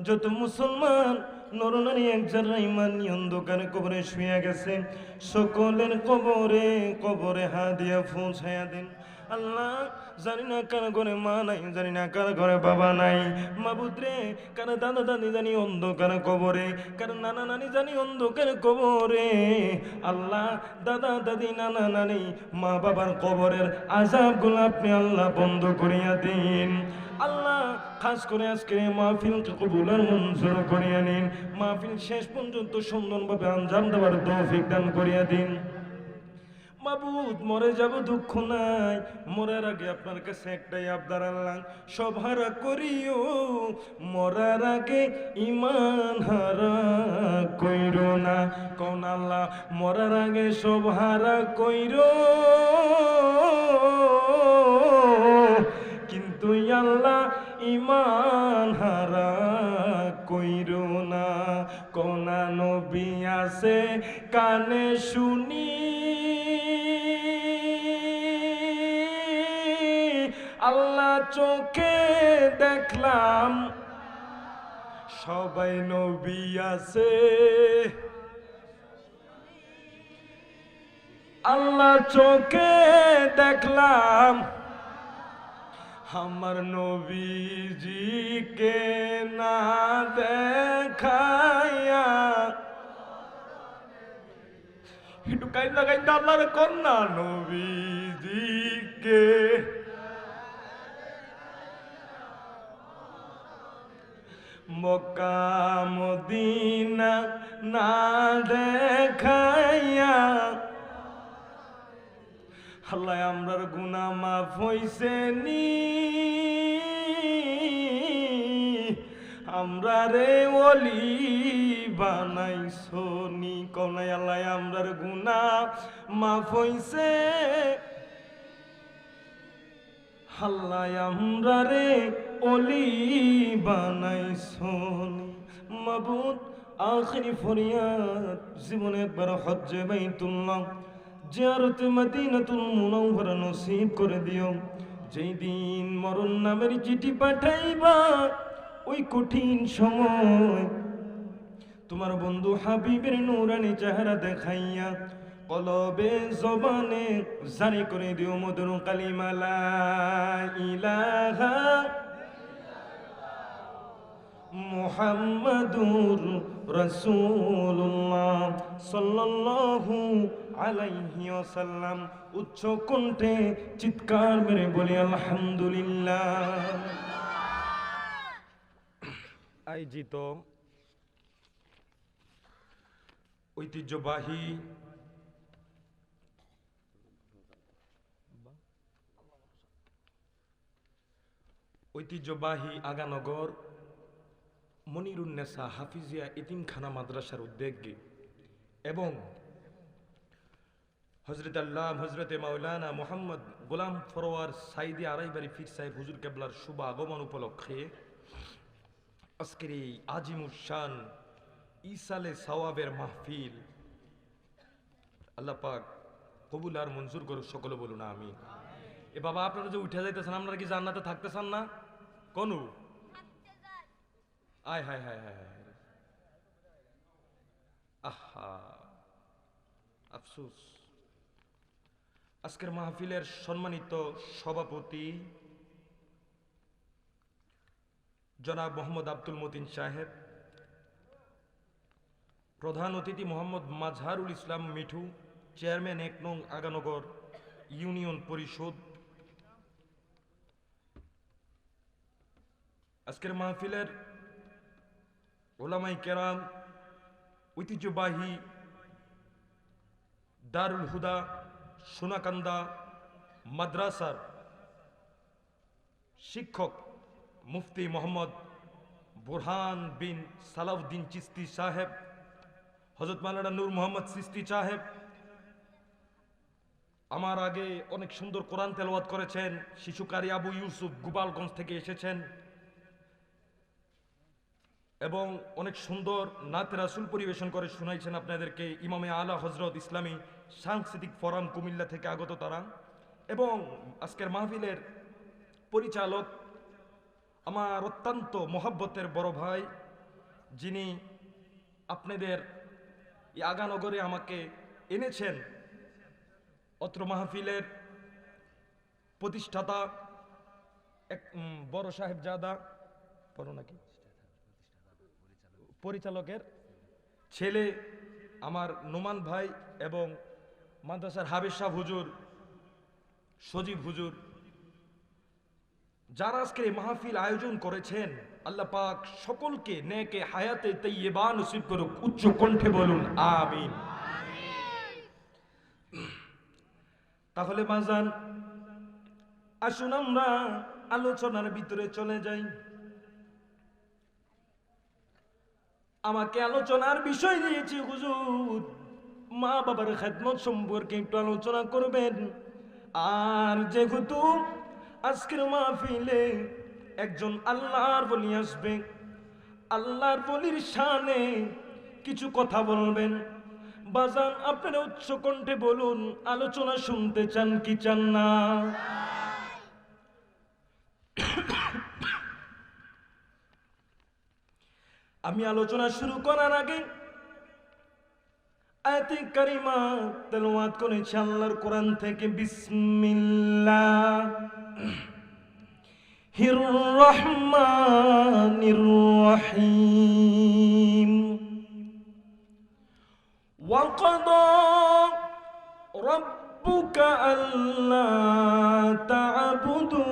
যত মুসলমান নরনারী এক যারা ইমান নিয়ে অন্ধকারে কবরে শুয়ে গেছে সকলের কবরে কবরে হাত দিয়া পৌঁছায়া দেন আল্লাহ। জানি না কার ঘরে মা নাই, জানি না কার ঘরে বাবা নাই, মাবুদ রে কার দাদা দাদি জানি অন্ধকার কবরে, কার নানা নানি জানি অন্ধকার কবরে। আল্লাহ দাদা দাদি নানা নানি মা বাবার কবরের আযাবগুলো আপনি আল্লাহ বন্ধ করিয়া দিন আল্লাহ। খাস করে আজকে মাহফিলকে কবুল আর মঞ্জুর করিয়া নিন। মাহফিল শেষ পর্যন্ত সুন্দরভাবে আঞ্জাম দেওয়ার তৌফিক দান করিয়া দিন মাবুদ। মরে যাব দুঃখ নাই, মরার আগে আপনার কাছে একটাই আবদার আল্লাহ, সব হারা করিও মরার আগে ইমান হারা কইরো না। কোন আল্লাহ মরার আগে সব হারা কইরো, কিন্তু আল্লাহ ইমান হারা কইরো না। কোন নবী আছে কানে শুনি, আল্লাহ চোখে দেখলাম সবাই নবী আছে, আল্লাহ চোখে দেখলাম আমার নবীজিকে না দেখাইয়া। একটু কাইন্দা কাইন্দা আল্লাহর কন্যা নবীজিকে মক্কা মদিনা না দেখাইয়া। আল্লাহ আমরার গুনাহ মাফ হইছে নি, আমরা রে ওলি বানাইছো নি। কোনাই আল্লাহ আমরার গুনাহ মাফ হইছে, আল্লাহ আমরা রে ওলি বানাইছো নি। মাবুদ আখিরি ফরিয়াদ জীবনে একবার হজ্জে বাইতুল্লাহ জিয়ারতে মদিনাতুল মুনাওয়ারা নসিব করে দিও। যেই দিন মরণ নামের চিঠি পাঠাইবা ওই কঠিন সময় তোমার বন্ধু হাবিবের নূরানি চেহারা দেখাইয়া কলবে জবানে জারি করে দিও মধুর কালিমা লা ইলাহা মুহাম্মাদুর রাসূলুল্লাহ সাল্লাল্লাহু আলাইহি ওয়াসাল্লাম। উচ্চ কণ্ঠে চিৎকার মেরে বলি আলহামদুলিল্লাহ। আয়োজিত ঐতিহ্যবাহী আগানগর মনিরুন্নেসা হাফিজিয়া এতিমখানা মাদ্রাসার উদ্যোগে এবং হজরত আল্লাহ হজরতে মাওলানা মোহাম্মদ গোলাম ফরোয়ার সাইদি আড়াইবাড়ি ফির সাহেব হুজুর কেবলার শুভ আগমন উপলক্ষে আজকের এই আজিমুশান ইসালে সওয়াবের মাহফিল আল্লাহ পাক কবুল আর মঞ্জুর করুক, সকলে বলুন আমিন। এ বাবা আপনারা যে উঠে যাইতেছেন, আপনারা কি জান্নাতে থাকতেছেন না? কোন আয় হায় হায় হায় হায়, আহা আফসোস। আজকের মাহফিলের সম্মানিত সভাপতি জনাব মোহাম্মদ আব্দুল মতিন সাহেব, প্রধান অতিথি মোহাম্মদ মাজহারুল ইসলাম মিঠু, চেয়ারম্যান ১ নং আগানগর ইউনিয়ন পরিষদ। আজকের মাহফিলের ওলামাই কেরাম, ঐতিহ্যবাহী দারুল হুদা সোনাকান্দা মাদ্রাসার শিক্ষক মুফতি মোহাম্মদ বুরহান বিন সালাউদ্দিন চিস্তি সাহেব, হযরত মাওলানা নূর মোহাম্মদ চিস্তি সাহেব আমার আগে অনেক সুন্দর কোরআন তেলাওয়াত করেছেন। শিশু কারি আবু ইউসুফ গোপালগঞ্জ থেকে এসেছেন এবং অনেক সুন্দর নাতে রাসূল পরিবেশন করে শোনাইছেন আপনাদেরকে। ইমামে আলা হযরত ইসলামী সাংস্কৃতিক ফোরাম কুমিল্লা থেকে আগত তারা, এবং আজকের মাহফিলের পরিচালক আমার অত্যন্ত মহব্বতের বড় ভাই, যিনি আপনাদের এই আগানগরে আমাকে এনেছেন, অত্র মাহফিলের প্রতিষ্ঠাতা এক বড় সাহেবজাদা, বড় নাকি পরিচালকের ছেলে আমার নোমান ভাই, এবং মাদ্রাসার হাবেজ সাহেব হুজুর, সজীব হুজুর, যারা আজকে এই মাহফিল আয়োজন করেছেন, আল্লাহ পাক সকলকে নেকে হায়াতে তাইয়্যিবা নসিব করুক। উচ্চ কণ্ঠে বলুন আমিন। তাহলে বাজান, আসুন আমরা আলোচনার ভিতরে চলে যাই। আমাকে আলোচনার বিষয় দিয়েছি হুজুর, মা বাবার খেদমত সম্পর্কে একটু আলোচনা করবেন। আর যেহেতু আজকের মাহফিলে একজন আল্লাহর ওলি আসবে, আল্লাহর ওলির শানে কিছু কথা বলবেন, বাজান আপনারা উচ্চ কণ্ঠে বলুন, আলোচনা শুনতে চান কি চান না? আমি আলোচনা শুরু করার আগে আয়াতে কারিমা তেলাওয়াত করেছি আল্লাহর কোরআন থেকে। বিসমিল্লাহির রহমানির রহিম। ওয়া ক্বাদা রাব্বুকা আল্লা তা'বুদু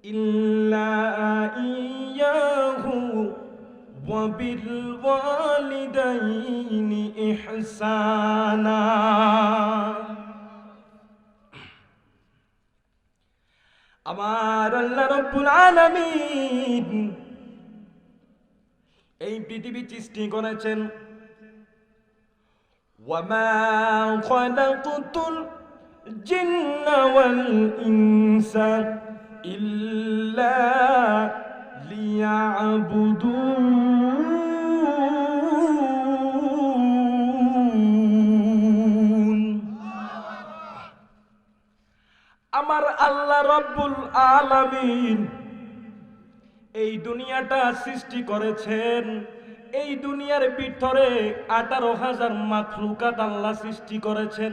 ইল্লা ইয়্যাহু ওয়া বিল ওয়ালিদাইনি ইহসানা। আমার আল্লাহ রাব্বুল আলামিন এই পৃথিবী সৃষ্টি করেছেন। ওয়ামা খালাকতুল জিন্না ওয়াল ইনসা ইল্লা লিয়াবুদুন। আমার আল্লাহ রাব্বুল আলামিন এই দুনিয়াটা সৃষ্টি করেছেন। এই দুনিয়ার ভিতরে 18,000 মাখলুকাত আল্লাহ সৃষ্টি করেছেন।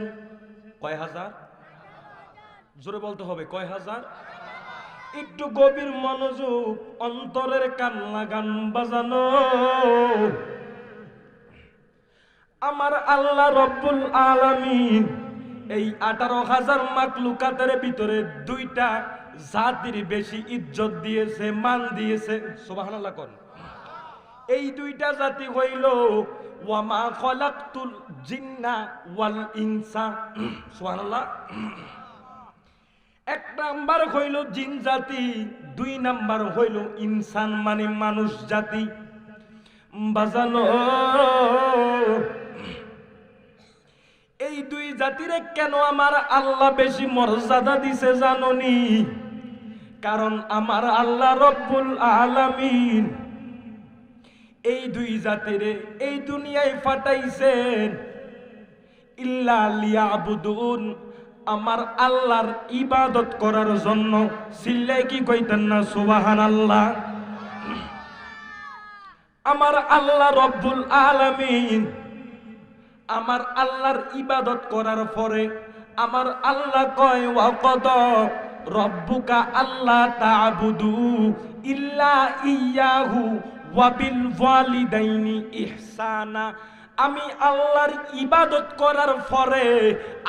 কয় হাজার? জোরে বলতে হবে, কয় হাজার? একটু গভীর মনোযোগ, অন্তরের কান লাগান বাজানো। আমার আল্লাহ রাব্বুল আলামিন এই 18,000 মাখলুকাতের ভিতরে দুইটা জাতির বেশি ইজ্জত দিয়েছে, মান দিয়েছে। সুবহানাল্লাহ কোন? এই দুইটা জাতি হইল ওয়ামা খালাকতুল জিন্না ওয়াল ইনসা। সুবহানাল্লাহ। এক নাম্বার হইল জিন জাতি, দুই নাম্বার হইল ইনসান মানে মানুষ জাতি। বাজানো, এই দুই জাতিরে কেন আমার আল্লাহ বেশি মর্যাদা দিছে জাননি? কারণ আমার আল্লাহ রব্বুল আলামিন এই দুই জাতিরে এই দুনিয়ায় পাঠাইছেন ইল্লা লিয়াবুদুন, আমার আল্লাহর ইবাদত করার জন্য। সিল্লাই কি কইতেন না সুবহানাল্লাহ? আমার আল্লাহ রব্বুল আলামিন আমার আল্লাহর ইবাদত করার পরে আমার আল্লাহ কয় ওয়া ক্বাদা রব্বুকা আল্লা তা'বুদু ইল্লা ইয়্যাহু ওয়া বিল ওয়ালিদাইনি ইহসানা। আমি আল্লাহর ইবাদত করার পরে,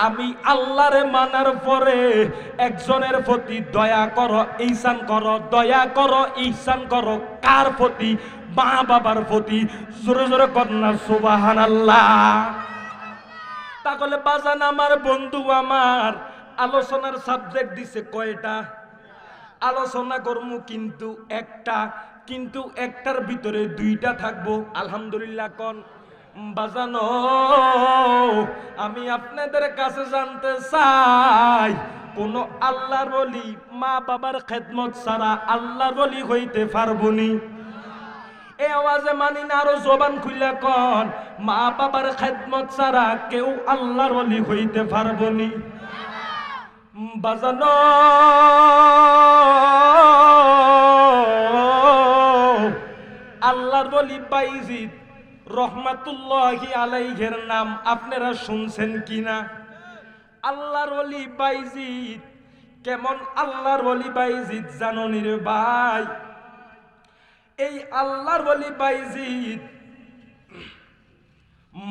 আমি আল্লাহরে মানার পরে একজনের প্রতি দয়া করো, ইহসান করো, দয়া করো, ইহসান করো। কার প্রতি? মা বাবার প্রতি। জোরে জোরে কন্যা সুবহানাল্লাহ। তাহলে বাজান আমার, বন্ধু আমার, আলোচনার সাবজেক্ট দিছে কয়টা? আলোচনা করমু কিন্তু একটা, কিন্তু একটার ভিতরে দুইটা থাকবো। আলহামদুলিল্লাহ কোন বাজানো। আমি আপনাদের কাছে জানতে চাই, কোন আল্লাহর ওলি মা বাবার খেদমত ছাড়া আল্লাহর ওলি হইতে পারবনি? এই আওয়াজে মানি না, আরো জবান খুইলা কোন মা বাবার খেদমত ছাড়া কেউ আল্লাহর ওলি হইতে পারবনি? বাজানো আল্লাহর ওলি বাইজিদ রহমাতুল্লাহি আলাইহির নাম আপনারা শুনছেন কিনা? আল্লাহর ওলি বাইজিদ কেমন আল্লাহর ওলি বাইজিদ জাননি রে ভাই? এই আল্লাহর ওলি বাইজিদ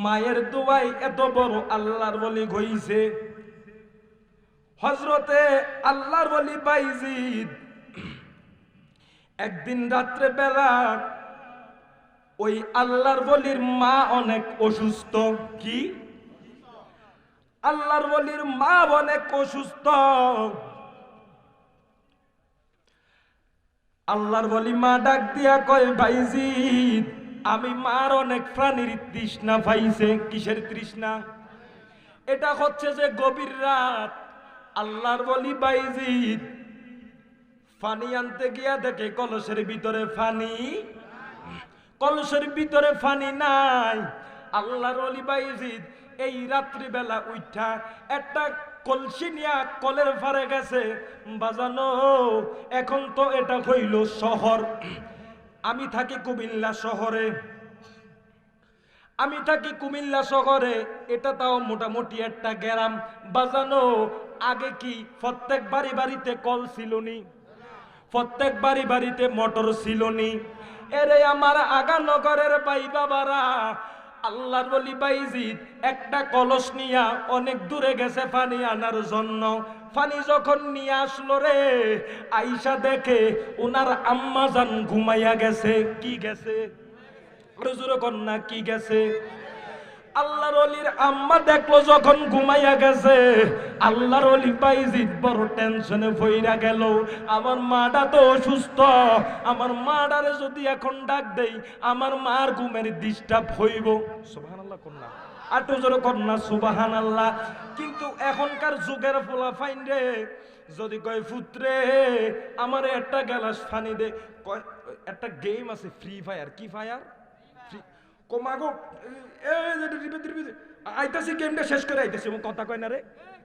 মায়ের দোয়ায় এত বড় আল্লাহর ওলি হইছে। হযরতে আল্লাহর ওলি বাইজিদ একদিন রাত্রে বেলা ওই আল্লাহর ওলির মা অনেক অসুস্থ। কি? আল্লাহর ওলির মা অনেক অসুস্থ। আল্লাহর ওলি মা ডাক দিয়া কয়, বাইজিদ আমি মার অনেক প্রাণীর তৃষ্ণা পাইছে। কিসের তৃষ্ণা? এটা হচ্ছে যে গভীর রাত আল্লাহর ওলি বাইজিদ পানি আনতে গিয়া দেখে কলসের ভিতরে পানি, কলসের ভিতরে পানি নাই। আল্লাহর ওলি বাইজিদ এই রাত্রিবেলা উঠা একটা কলসি নিয়া কলের পারে গেছে। বাজানো এখন তো এটা হইল শহর, আমি থাকি কুমিল্লা শহরে, আমি থাকি কুমিল্লা শহরে, এটা তাও মোটামুটি একটা গ্রাম। বাজানো আগে কি প্রত্যেক বাড়ি বাড়িতে কল ছিল নি? প্রত্যেক বাড়ি বাড়িতে মোটর ছিল নি? এরে আমার আগানগরের ভাই বাবারা, আল্লাহর ওলি বাইজিদ একটা কলস নিয়া অনেক দূরে গেছে পানি আনার জন্য। পানি যখন নিয়ে আসলো রে, আইসা দেখে উনার আম্মা জান ঘুমাইয়া গেছে। কি গেছে? জোরে কন্যা কি গেছে? আল্লাহর ওলির আম্মা দেখলো যখন ঘুমাইয়া গেছে, আল্লাহর ওলি বাইজিদ বড় টেনশনে পইরা গেল। আমার মাটা তো অসুস্থ, আমার মাটারে যদি এখন ডাক দেই আমার মার ঘুমের ডিস্টার্ব হইব। সুবহানাল্লাহ কন্যা, আটো জোরে কন্যা সুবহানাল্লাহ। কিন্তু এখনকার যুগের পোলাপাইন রে যদি কয় পুত্রে আমার একটা গ্লাস পানি দে, কয় একটা গেম আছে ফ্রি ফায়ার। কি ফায়ার? কমাগো আইতাছি, গেমটা শেষ করে আইতাছি। কথা কয় না রে,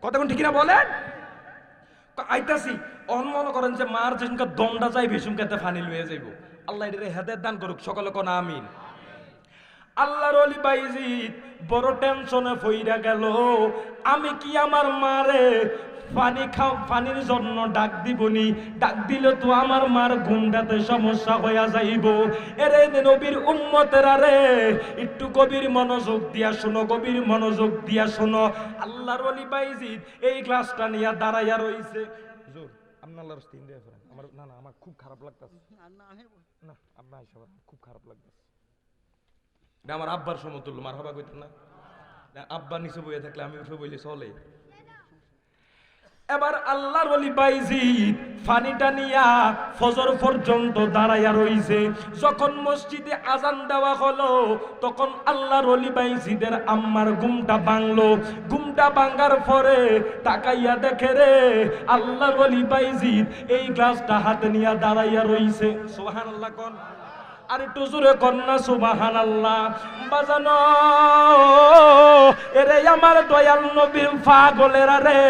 কথা কোন ঠিক না বলেন? আইতাছি অন মনে করেন যে মার যেসুমকা দমটা যাইবে সেসুমকাতে ফানি লয়ে যাইব। আল্লাহ এর হেদায়েত দান করুক, সকলে কোন আমিন। আল্লাহর ওলি বাইজিদ বড় টেনশনে পইরা গেল, আমি কি আমার মারে পানি পানির জন্য ডাক দিবনি? ডাক দিলে তো আমার মার ঘুমটাতে সমস্যা হইয়া যাইব। এরে নবীর উম্মতেরা রে, একটু গভীর মনোযোগ দিয়া শোনো, গভীর মনোযোগ দিয়া শোনো। আল্লাহর ওলি বাইজিদ এই গ্লাসটা নিয়ে দাঁড়াইয়া রইছে। হুজুর আপনি আল্লাহর রাস্তায় ইন্ডিয়া করেন, আমার না না আমার খুব খারাপ লাগতাছে। না আপনি আইসা খুব খারাপ লাগতাছে। আমার আব্বার সমতুল্য, মার হবা কইতেন না? আব্বা নিচে বইয়া থাকলে আমি উঠে বইলে চলে। এবার আল্লাহর ওলি বাইজিদ পানিটা নিয়া ফজর পর্যন্ত দাঁড়াইয়া রইছে। যখন মসজিদে আজান দেওয়া হলো তখন আল্লাহর ওলি বাইজিদের আম্মার ঘুমটা ভাঙলো। ঘুমটা ভাঙার পরে তাকাইয়া দেখে রে আল্লাহর ওলি বাইজিদ এই গ্লাসটা হাতে নিয়া দাঁড়াইয়া রইছে। সুবহানাল্লাহ কোন, আর একটু জোরে কন্যা সুবহানাল্লাহ। বাজানো এরে আমার দয়াল নবীর পাগলেরা রে,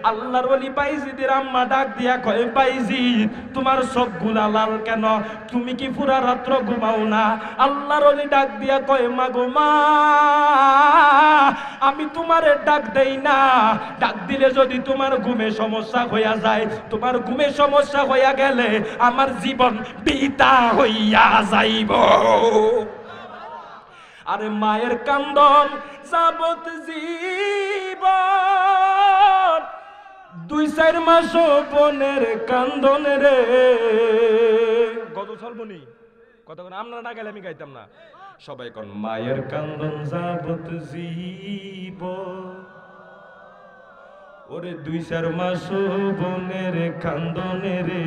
আল্লাহর ওলি বাইজিদের আম্মা ডাক দিয়া কয়, বাইজিদ তোমার চোখগুলা লাল কেন? তুমি কি পুরা রাত্র ঘুমাও না? আল্লাহর ওলি ডাক দিয়া কয়, মা গো মা, আমি তোমারে ডাক দেই না, ডাক দিলে যদি তোমার ঘুমে সমস্যা হইয়া যায়, তোমার ঘুমে সমস্যা হইয়া গেলে আমার জীবন পিতা হইয়া যাইব। আরে মায়ের কান্দন যাবত জীবন, 2-4 মাস বোনের কান্দন রে। কত চলবনি কথা কোন, আমরা না গেলে আমি গাইতাম না। সবাই কোন মায়ের কান্দন যাবত জীবন, ওরে 2-4 মাস বোনের কান্দনে রে,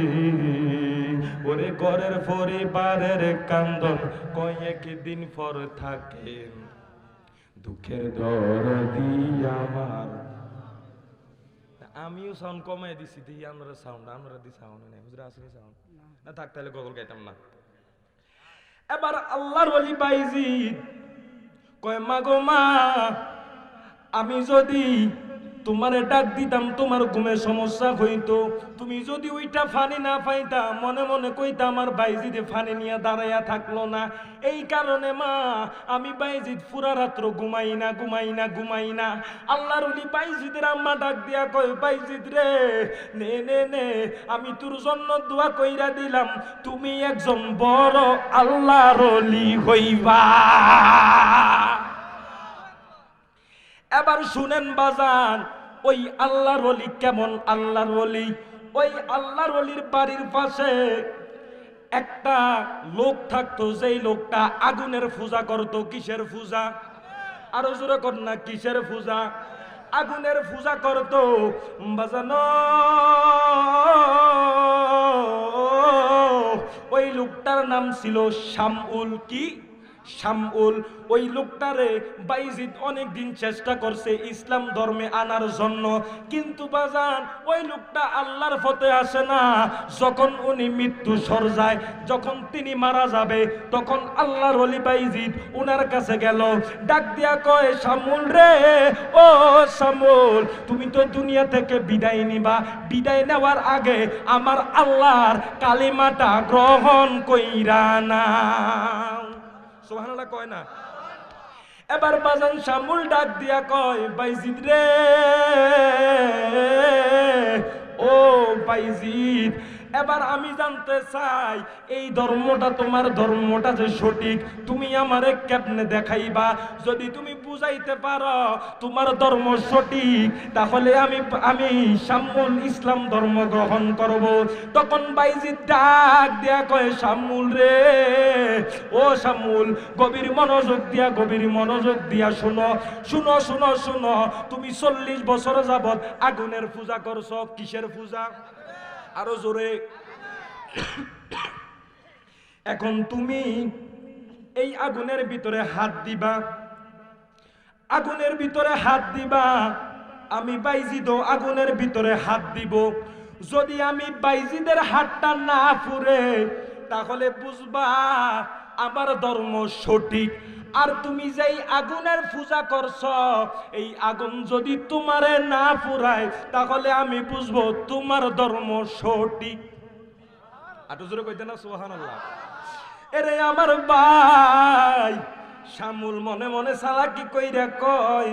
ওরে ঘরের পরিবারের কান্দন কয়েকদিন পর থাকে, দুঃখের দরদি আমার। আমিও সাউন্ড কমাই দিছি, দিই আমরা সাউন্ড, আমরা দি সাউন্ড নেই, হুজুরা আসেনি সাউন্ড না থাক তাহলে গগল গাইতাম না। এবার আল্লাহর ওলি বাইজিদ কয় মা গো মা, আমি যদি তোমারে ডাক দিতাম তোমার ঘুমের সমস্যা হইতো, তুমি যদি ওইটা ফানি না পাইতা, মনে মনে কইতা আমার বাইজিদে ফানি নিয়ে দাঁড়াইয়া থাকলো না। এই কারণে মা আমি বাইজিদ পুরা রাত্র ঘুমাই না। আল্লাহর ওলি বাইজিদের আম্মা ডাক দিয়া কয় বাইজিদ রে, নে নে নে, আমি তোর জন্য দোয়া কইরা দিলাম, তুমি একজন বড় আল্লাহর ওলি হইবা। এবার শুনেন বাজান, ওই আল্লাহর ওলি কেমন আল্লাহর ওলি? ওই আল্লাহর ওলির বাড়ির পাশে একটা লোক থাকতো, যেই লোকটা আগুনের পূজা করত। কিসের পূজা? আরো জোরে কর না, কিসের পূজা? আগুনের পূজা করত বাজানো। ওই লোকটার নাম ছিল শামউল। কি? শামউল। ওই লোকটারে বাইজিদ অনেক দিন চেষ্টা করছে ইসলাম ধর্মে আনার জন্য, কিন্তু বাজান ওই লোকটা আল্লাহর পথে আসে না। যখন উনি মৃত্যু সরজায়, যখন তিনি মারা যাবে, তখন আল্লাহর ওলি বাইজিদ উনার কাছে গেল, ডাক দিয়া কয় শামউল রে, ও শামউল, তুমি তো দুনিয়া থেকে বিদায় নিবা, বিদায় নেওয়ার আগে আমার আল্লাহর কালিমাটা গ্রহণ কইরা নাও। সুবহানাল্লাহ কয় না? এবার বাজান শামউল ডাক দিয়া কয় বাইজিদ রে, ও বাইজিদ, এবার আমি জানতে চাই এই ধর্মটা, তোমার ধর্মটা যে সঠিক, তুমি আমারে কেমনে দেখাইবা? যদি তুমি বুঝাইতে পারো তোমার ধর্ম সঠিক, তাহলে আমি শামউল ইসলাম ধর্ম গ্রহণ করব। তখন বাইজিদ ডাক দিয়া কয় শামউল রে, ও শামউল, গভীর মনোযোগ দিয়া শুনো, তুমি 40 বছর যাবত আগুনের পূজা করছো। কিসের পূজা? আরো জোরে। এখন তুমি এই আগুনের ভিতরে হাত দিবা, আমি বাইজিদও আগুনের ভিতরে হাত দিব। যদি আমি বাইজিদের হাতটা না পুড়ে, তাহলে বুঝবা আমার ধর্ম সঠিক। আর তুমি যেই আগুনের পূজা করছো, এই আগুন যদি তোমারে না পুরায়, তাহলে আমি বুঝবো তোমার ধর্ম সঠিক। আটো জোরে কইতে না সুবহানাল্লাহ। এরে আমার ভাই শামউল মনে মনে চালাকি কইরা কয়,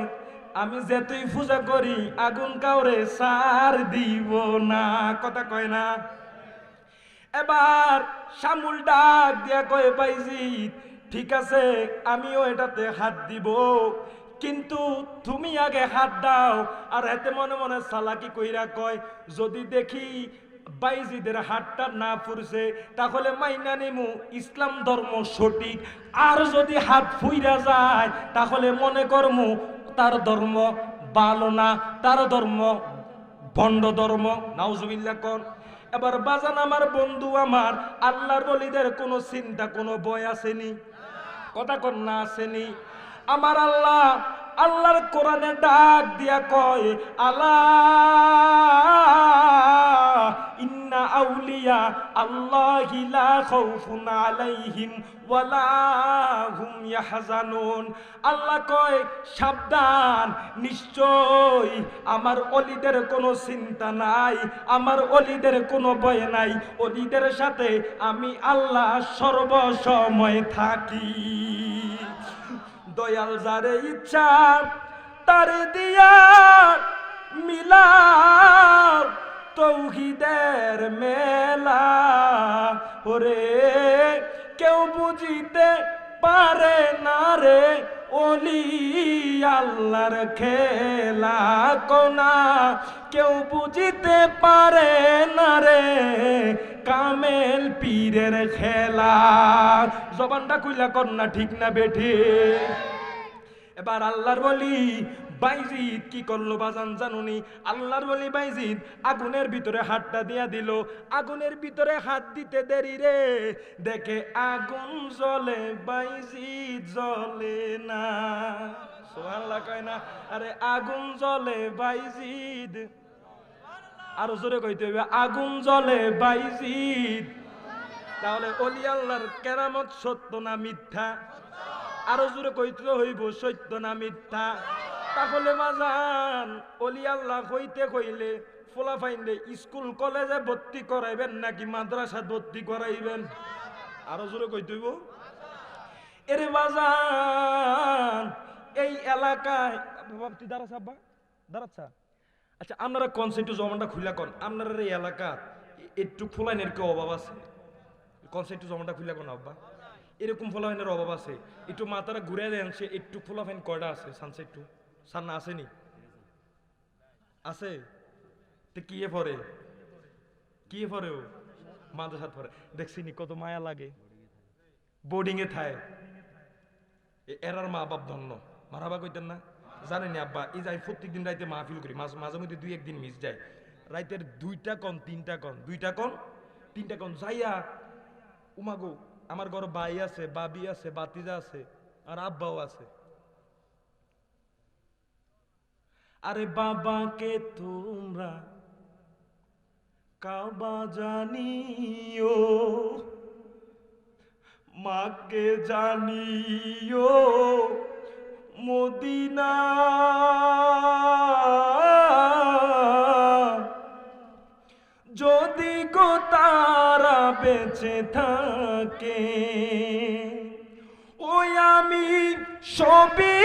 আমি যেতই পূজা করি আগুন কাউরে সার দিব না। কথা কয় না? এবার শামউল ডাক দিয়া কয় বাইজিদ, ঠিক আছে আমিও এটাতে হাত দিব, কিন্তু তুমি আগে হাত দাও। আর এতে মনে মনে চালাকি কইরা কয়, যদি দেখি বাইজিদের হাতটা না পুড়ছে, তাহলে মাইনা নিমু ইসলাম ধর্ম সঠিক। আর যদি হাত ফুইরা যায়, তাহলে মনে করমু তার ধর্ম ভালো না, তার ধর্ম ভণ্ড ধর্ম। নাউজুবিল্লাহ কোন। এবার বাজান আমার বন্ধু আমার, আল্লাহর ওলিদের কোনো চিন্তা, কোনো ভয় আসেনি? কথা কন না, আসেনি? আমার আল্লাহ আল্লাহর কোরআনে ডাক দিয়া কয়, আলা ইন্না আউলিয়া আল্লাহি লা খাউফুন আলাইহিম ওয়ালা হুম ইয়াহজানুন। আল্লাহ কয় সাবধান, নিশ্চয় আমার ওলিদের কোনো চিন্তা নাই, আমার ওলিদের কোনো ভয় নাই। ওলিদের সাথে আমি আল্লাহ সর্বসময় থাকি। দয়াল যারে ইচ্ছা তারে দিয়া মিলাপ তৌহিদের মেলা, ওরে কেউ বুঝিতে পারে না রে ওলি আল্লাহর খেলা, কোনা কেউ বুঝিতে পারে না রে কামেল পীরের খেলা। জবানটা কইলা কর না, ঠিক না বেঠি? এবার আল্লাহর ওলি বাইজিদ কি করলো বাজান জানুনি? আল্লাহর ওলি বাইজিদ আগুনের ভিতরে হাতটা দিয়া দিল। আগুনের ভিতরে হাত দিতে দেরি রে, দেখে আগুন জ্বলে বাইজিদ জ্বলে না। সুবহানাল্লাহ কয় না? আরে আগুন জ্বলে বাইজিদ, আরো জোরে কইতে হবে আগুন জ্বলে বাইজিদ। তাহলে ওলি আল্লাহর কেরামত সত্য না মিথ্যা? আরো জোরে কইতে হইব সত্য না মিথ্যা? তাহলে বাজান ওলি আল্লাহ হইতে কইলে ফোলাফাইনলে স্কুল কলেজে ভর্তি করাইবেন নাকি মাদ্রাসা ভর্তি করাইবেন? আরো জোরে কইতে হইব। এরে বাজান এই এলাকায় বাবা দাঁড়াচ্ছা, আব্বা দাঁড়াচ্ছা। আচ্ছা আপনারা কনসেন্টু জমানটা খুলে কন, আপনারা এই এলাকা একটু ফোলাইনের কি অভাব আছে? কনসেন্টু জমানটা খুলে কোন আব্বা, এরকম ফোলাফাইনের অভাব আছে? একটু মাথাটা ঘুরে দেন, সে একটু ফোলাফাইন কয়টা আছে? সানসে একটু সান্না আসেনি? আছে তো কি পরে, কি পরে ও মাদ্রাসাত পরে, দেখছিনি কত মায়া লাগে। বোর্ডিং এ থায় এরার মা বাপ ধন্য, মারাবা কইতেন না? জানেনি আব্বা এই যাই প্রত্যেকদিন রাইতে মাহফিল করি, মাঝে মধ্যে দুই একদিন মিস যায়, রাইতের 2টা কন 3টা কন 2টা কন 3টা কন যাইয়া উমাগো আমার ঘর ভাই আছে, বাবি আছে, বাতিজা আছে, আর আব্বাও আছে। আরে বাবাকে তোমরা কাবা জানিও, মাকে জানিও মদিনা, যদি গো তারা বেঁচে থাকে। ওই আমি ছবি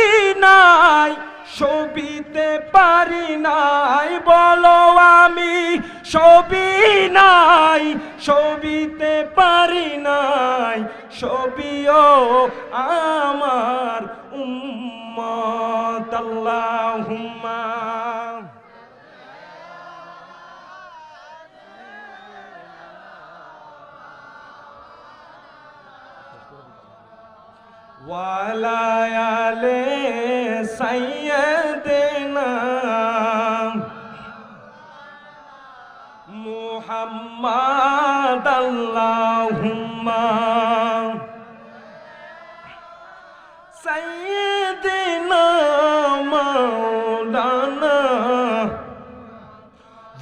নাই ছবিতে পারি নাই, বলো আমি ছবি নাই ছবিতে পারি নাই, ছবিও আমার উম্মত। আল্লাহুম্মা ওয়ালা আলে সাইয়্যিদিনা মুহাম্মাদ। আল্লাহুম্মা সাইয়্যিদিনা মাওলানা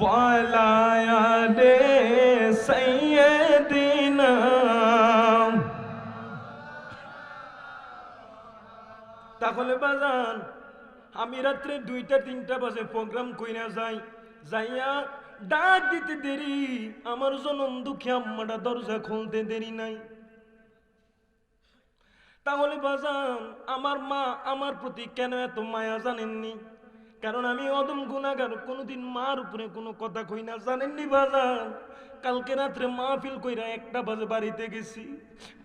ওয়ালা আলে সাইয়্যিদিনা। তাহলে বাজান আমি রাত্রে 2টা 3টা বাজে প্রোগ্রাম কইরা যাই, যাইয়া ডাক দিতে দেরি, আমার জনম দুঃখী আম্মাটা দরজা খুলতে দেরি নাই। তাহলে বাজান আমার মা আমার প্রতি কেন এত মায়া জানেননি? কারণ আমি অদম গুনাহগার, কোনোদিন মার উপরে কোনো কথা কই না, জানেননি বাজান? কালকে রাত্রে মাহফিল কইরা 1টা বাজে বাড়িতে গেছি,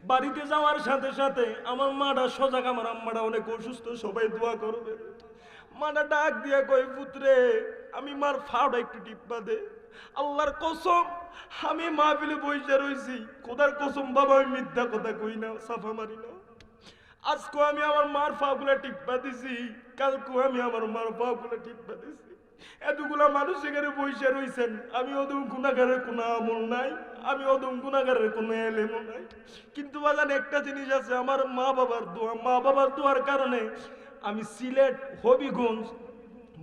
বাড়িতে যাওয়ার সাথে সাথে আমার মাটা সজাগ, আমার আম্মাটা অনেক অসুস্থ, সবাই দোয়া করবে। মাটা ডাক দিয়া কই পুত্রে আমি মার ফাওটা একটু টিপ্পা দে। আল্লাহর কসম আমি মাহফিলে বইসা রইছি, খোদার কসম বাবা আমি মিথ্যা কথা কই না, সাফা মারি না। আজকে আমি আমার মার ফাগুলা টিপ্পা দিছি, কালকে আমি আমার মার ফাগুলা টিপ্পা দিছি। এতগুলা মানুষ এখানে বইসা রইছেন, আমি অদম গুনাহগারের কোনো আমল নাই, আমি অদম গুনাহগারের কোনো এলেমও নাই। কিন্তু বাজান একটা জিনিস আছে, আমার মা বাবার দোয়া, মা বাবার দোয়ার কারণে আমি সিলেট, হবিগঞ্জ,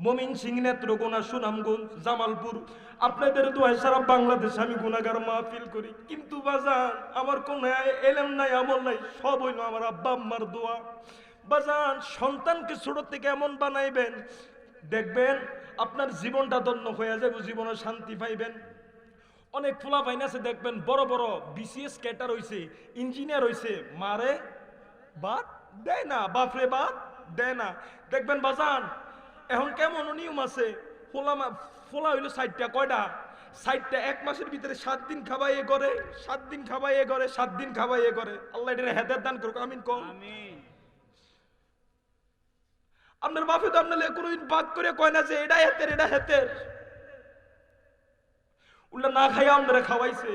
ময়মনসিং, নেত্রকোনা, সুনামগঞ্জ, জামালপুর আপনাদের দোয়ায় সারা বাংলাদেশ আমি গুনাহগার মাহফিল করি। কিন্তু বাজান আমার কোনো এলেম নাই, আমল নাই, সব হইল আমার আব্বা আম্মার দোয়া। বাজান সন্তানকে ছোট থেকে এমন বানাইবেন, দেখবেন আপনার জীবনটা ধন্য হয়ে যাবে, জীবনে শান্তি পাইবেন। অনেক ফুলাফাইন আছে দেখবেন বড় বড় বিসিএস ক্যাডার হইছে, ইঞ্জিনিয়ার হইছে, মারে বাদ দেয় না, বাপরে বাদ দেয় না। দেখবেন বাজান এখন কেমন নিয়ম আছে, ফোলা হইলো 60টা, কয়টা 60টা, 1 মাসের ভিতরে 7 দিন খাবাইয়ে করে, 7 দিন খাবাইয়ে করে, 7 দিন খাবাইয়ে করে। আল্লাহ এটার হেদায়েত দান করুক, আমিন কম। আপনার বাপে তো আপনার কোনোদিন বাদ করে কয় না যে এটা হেতের, এটা হেতের, উল্টা না খাইয়া আপনারা খাওয়াইছে।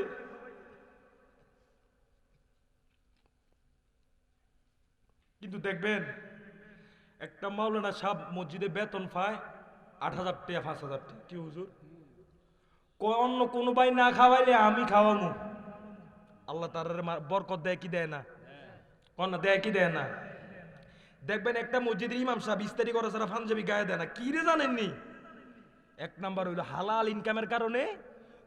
কিন্তু দেখবেন একটা মাওলানা সাহেব মসজিদে বেতন পায় 8,000 টাকা 5,000 টাকা। কি হুজুর অন্য কোনো ভাই না খাওয়াইলে আমি খাওয়ামু, আল্লাহ তার বরকত দেয় কি দেয় না? কন্যা দেয় কি দেয় না? দেখবেন একটা মসজিদের ইমাম সাহেব ইস্তারি করে যারা পাঞ্জাবি গায়ে দেয় না, কি রে জানেননি? 1 নাম্বার হইলো হালাল ইনকামের কারণে,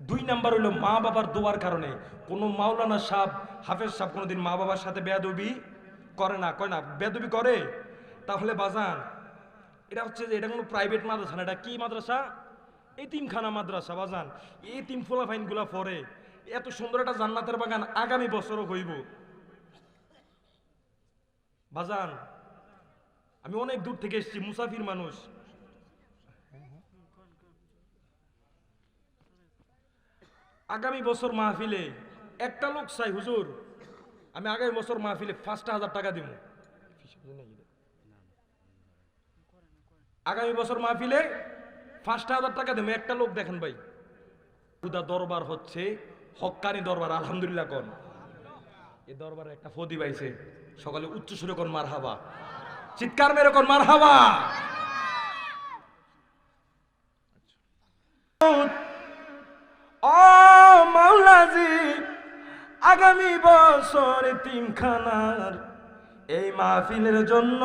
2 নাম্বার হইলো মা বাবার দোয়ার কারণে। কোনো মাওলানা সাহেব হাফেজ সাহেব কোনোদিন মা বাবার সাথে বেয়াদবি করে না, কয় না বেয়াদবি করে? তাহলে বাজান এটা হচ্ছে যে এটা কোনো প্রাইভেট মাদ্রাসা না, এটা কি মাদ্রাসা? এতিমখানা মাদ্রাসা বাজান। এতিম ফোলাফাইন গুলা পড়ে, এত সুন্দর একটা জান্নাতের বাগান আগামী বছরও হইব বাজান। আমি অনেক দূর থেকে এসেছি, মুসাফির মানুষ। আগামী বছর মাহফিলে একটা লোক চাই হুজুর, আমি আগামী বছর মাহফিলে 5,000 টাকা দিব। আগামী বছর মাহফিলে 5,000 টাকা দেবো, একটা লোক দেখেন ভাই। খুদা দরবার হচ্ছে হক্কানি দরবার, আলহামদুলিল্লাহ কোন এই দরবারে একটা ফদি পাইছে, সকালে উচ্চ সুরে কোন মার হাবা, চিৎকার মেরে কোন মার হাবা। ও মাওলাজি, আগামী বছর এতিমখানার এই মাহফিলের জন্য,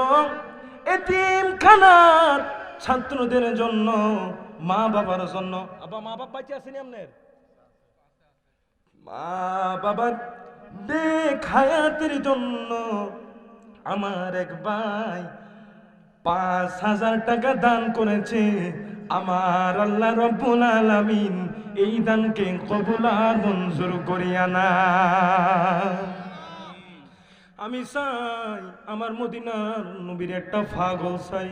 এতিমখানার ছাত্রদের জন্য, মা বাবার জন্য। মা বাবা বাঁচে আছেন আপনার? মা বাবার বেখায়াতের জন্য আমার এক ভাই 5,000 টাকা দান করেছে। আমার আল্লাহ রব্বুল আলামিন এই দানকে কবুল আর মঞ্জুর করিয়া না। আমি চাই আমার মদিনার নবীর একটা পাগল চাই,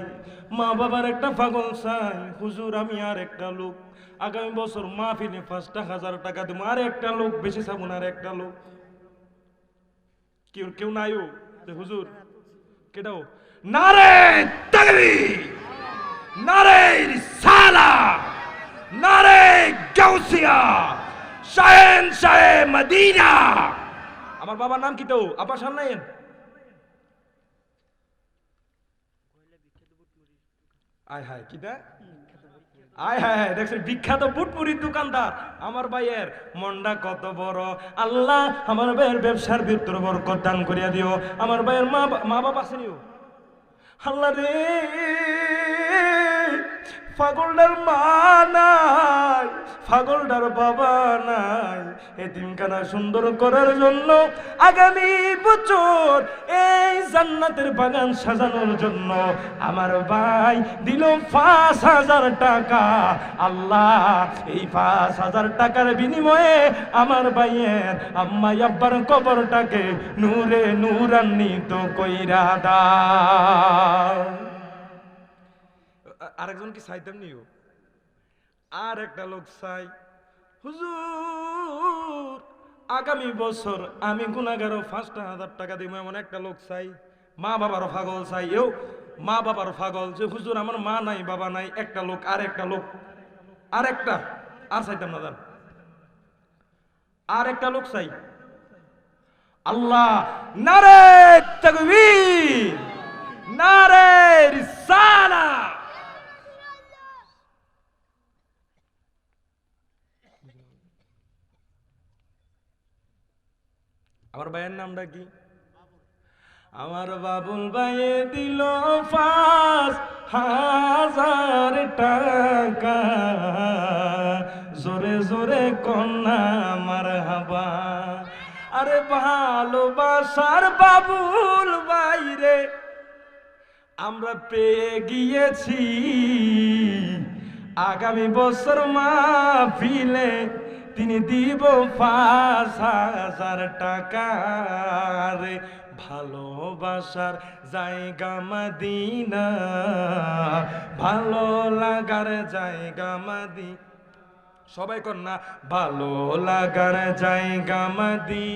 মা বাবার একটা পাগল চাই। হুজুর আমি আর একটা লোক আগামী বছর মাহফিলে 5,000 টাকা দেবো, আর একটা লোক বেশি চাবো না, আর একটা লোক। কেউ নাইও হুজুর কেটাও? নারে তাকবীর, নারে রিসালাত, নারে গাউসিয়া, শাহেনশাহে মদিনা। আমার বাবার নাম কি? তো আপনার সামনে আয় হায় কি দা আয় হায় হায়, দেখছেন বিখ্যাত বুটপুরির দোকানদার আমার ভাইয়ের মনটা কত বড়। আল্লাহ আমার ভাইয়ের ব্যবসার ভিতর বরকত দান করিয়া দিও। আমার ভাইয়ের মা বাবা আসেনিও আল্লাহ রে, পাগলটার মা নাই, পাগলটার বাবা নাই। এতিমখানা সুন্দর করার জন্য আগামী বছর এই জান্নাতের বাগান সাজানোর জন্য আমার ভাই দিল 5,000 টাকা। আল্লাহ এই 5,000 টাকার বিনিময়ে আমার ভাইয়ের আম্মা আব্বার কবরটাকে নূরে নূরান্বিত কইরা দাও। আরেকজন কি চাইতাম নিও? আর একটা লোক চাই হুজুর আগামী বছর আমি গুনাহগারও 5,000 টাকা দিব, এমন একটা লোক চাই। মা বাবারও পাগল চাই, মা বাবার পাগল যে হুজুর আমার মা নাই বাবা নাই, একটা লোক, আর একটা লোক, আর একটা, আর চাইতাম না জান, আর একটা লোক চাই। আল্লাহ নারে তাকবীর, নারে রিসালাত। আমার ভাইয়ের নামটা কি? আমার বাবুল ভাইয়ে দিল 5,000 টাকা, জোরে জোরে কন্যা আমার হাবা। আরে ভালোবাসার বাবুল ভাইরে আমরা পেয়ে গিয়েছি, আগামী বছর মাহফিলে তিনি দিব 5,000 টাকা। রে ভালোবাসার জায়গা মদিনা, ভালো লাগার জায়গা মদি, সবাই কর না, ভালো লাগার জায়গা মদি,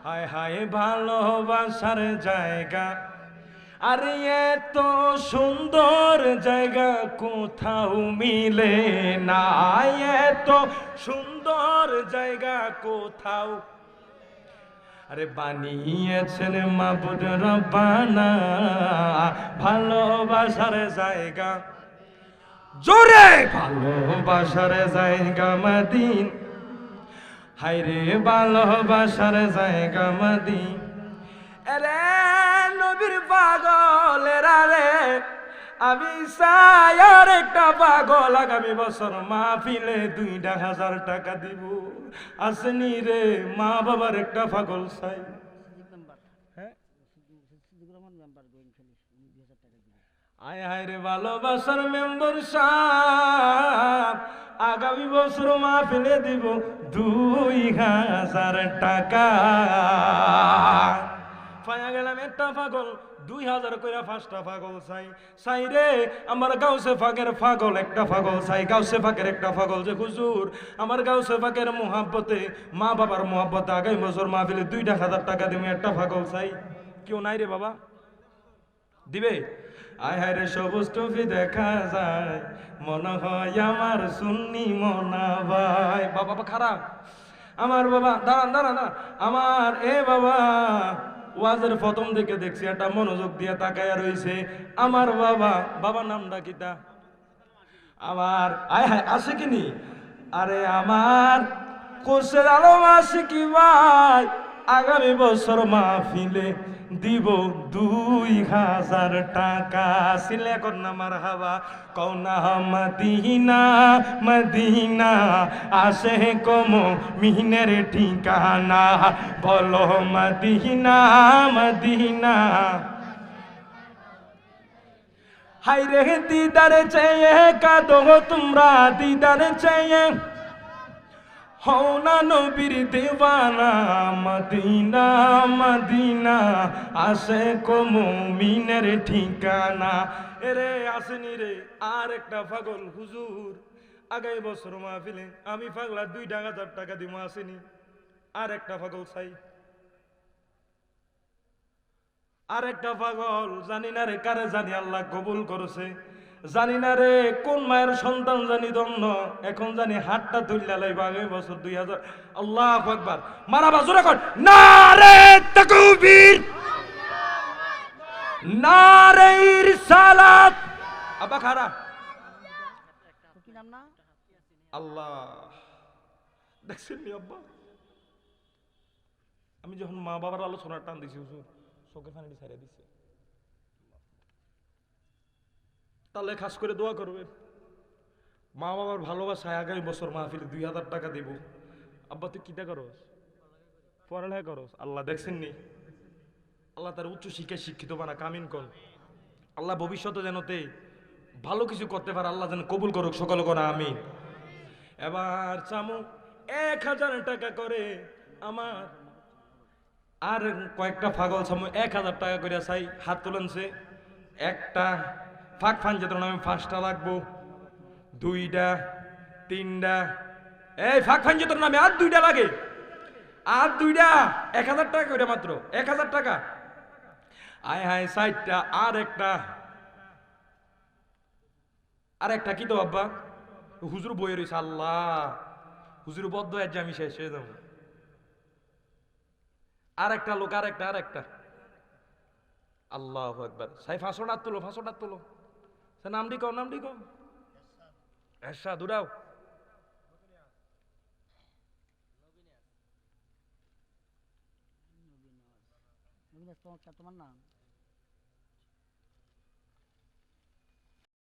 হায় হায় ভালোবাসার জায়গা। আরে এত সুন্দর জায়গা কোথাও মিলে না, এত সুন্দর জায়গা কোথাও। আরে বানিয়েছেন মাবুদ রব্বানা ভালোবাসার জায়গা, জোরে ভালোবাসার জায়গা মদিন, হায়রে ভালোবাসার জায়গা মদিন। আরে নবীর পাগলেরা রে, আমি চাই আর একটা পাগল আগামী বছর মাহফিলে 2,000 টাকা দিব। আসেনি রে মা বাবার একটা পাগল চাই। হ্যাঁ আয় হায় রে ভালোবাসার মেম্বার সাহেব, আগামী বছর মাহফিলে দিব 2,000 টাকা। পাইয়া গেলাম একটা পাগল, 2,000 কইরা 5টা পাগল চাই। চাই রে আমার গাউসে ফাঁকের পাগল একটা পাগল চাই, গাউসে ফাঁকের একটা পাগল যে হুজুর আমার গাউসে ফাঁকের মোহাব্বতে, মা বাবার মোহাব্বতে আগামী বছর মাহফিলে 2,000 টাকা দিব, একটা পাগল চাই। কেউ নাই রে বাবা, দিবে? আয় হায় রে সবুজ টুপি দেখা যায়, মনে হয় আমার সুন্নি মনা ভাই। বাবা খারাপ আমার বাবা, দাঁড়ান দাঁড়ান দাঁড়ান আমার এ বাবা, ওয়াজের প্রথম দিকে দেখছি একটা মনোযোগ দিয়ে তাকায়া রইছে আমার বাবা। বাবার নামটা কিটা? আমার আয় হায় আসে কিনি? আরে আমার কোষের আলম আসে কি ভাই, আগামী বছর মাহফিলে দিব 2,000 টাকা। সিলে কন্যা মারহাবা, কওনা মদিনা মদিনা আসে কম মিহিনের ঠিকানা, বলো মদিনা মদিনা। হায়রে দিদার চেয়ে কাঁদো তোমরা, দিদার চেয়ে হও না নবীর দেওয়ানা, মদিনা মদিনা আসে কো মুমিনের ঠিকানা। এরে আসেনি রে আর একটা পাগল হুজুর আগামী বছর মাহফিলে আমি পাগলা 2,000 টাকা দিব, আসেনি? আর একটা পাগল চাই, আর একটা পাগল। জানি না রে কারে জানি আল্লাহ কবুল করেছে, জানি না রে কোন মায়ের সন্তান জানি ধন্য, এখন জানি হাতটা তুললা লাইবা আগামী বছর 2,000। আল্লাহু আকবার, মারাবা জোরে কর নারে তাকবীর, নারে রিসালাত। আব্বা খারা কি নাম না? আল্লাহ দেখছেন নি আব্বা, আমি যখন মা বাবার আলোচনার টান দিছি হুজুর চোখের পানি ছেড়ে দিছে। তাহলে খাস করে দোয়া করবে, মা বাবার ভালোবাসায় আগামী বছর মাহফিলে 2,000 টাকা দিব। আব্বা তুই কিটা করস? পড়ালেখা করস? আল্লাহ দেখছেন নি, আল্লাহ তার উচ্চ শিক্ষায় শিক্ষিত বানা, কামিন কর। আল্লাহ ভবিষ্যতে যেন তে ভালো কিছু করতে পারে, আল্লাহ যেন কবুল করুক সকল করা আমি। এবার চামু 1,000 টাকা করে আমার, আর কয়েকটা পাগল চামু 1,000 টাকা করে চাই। হাত তুলেনছে একটা ফাঁক ফান যেত আমি 5টা লাগবো, 2টা 3টা, এই ফাঁক ফান যেত নামে আর 2টা লাগে, আর 2টা 1,000 টাকা করে মাত্র 1,000 টাকা। আয় হায় 4টা, আর একটা কি তো আব্বা হুজুর বয়ে রয়েছে। আল্লাহ হুজুর বদ্ধ যে আমি শেষ হয়ে যাবো। আর একটা লোক, আর একটা আল্লাহু আকবার। সাই 500 টাকা তুলো, 500 টাকা তুলো। সে নামটি কও, নামটি কও। এসা দূরাও। তোমার নাম?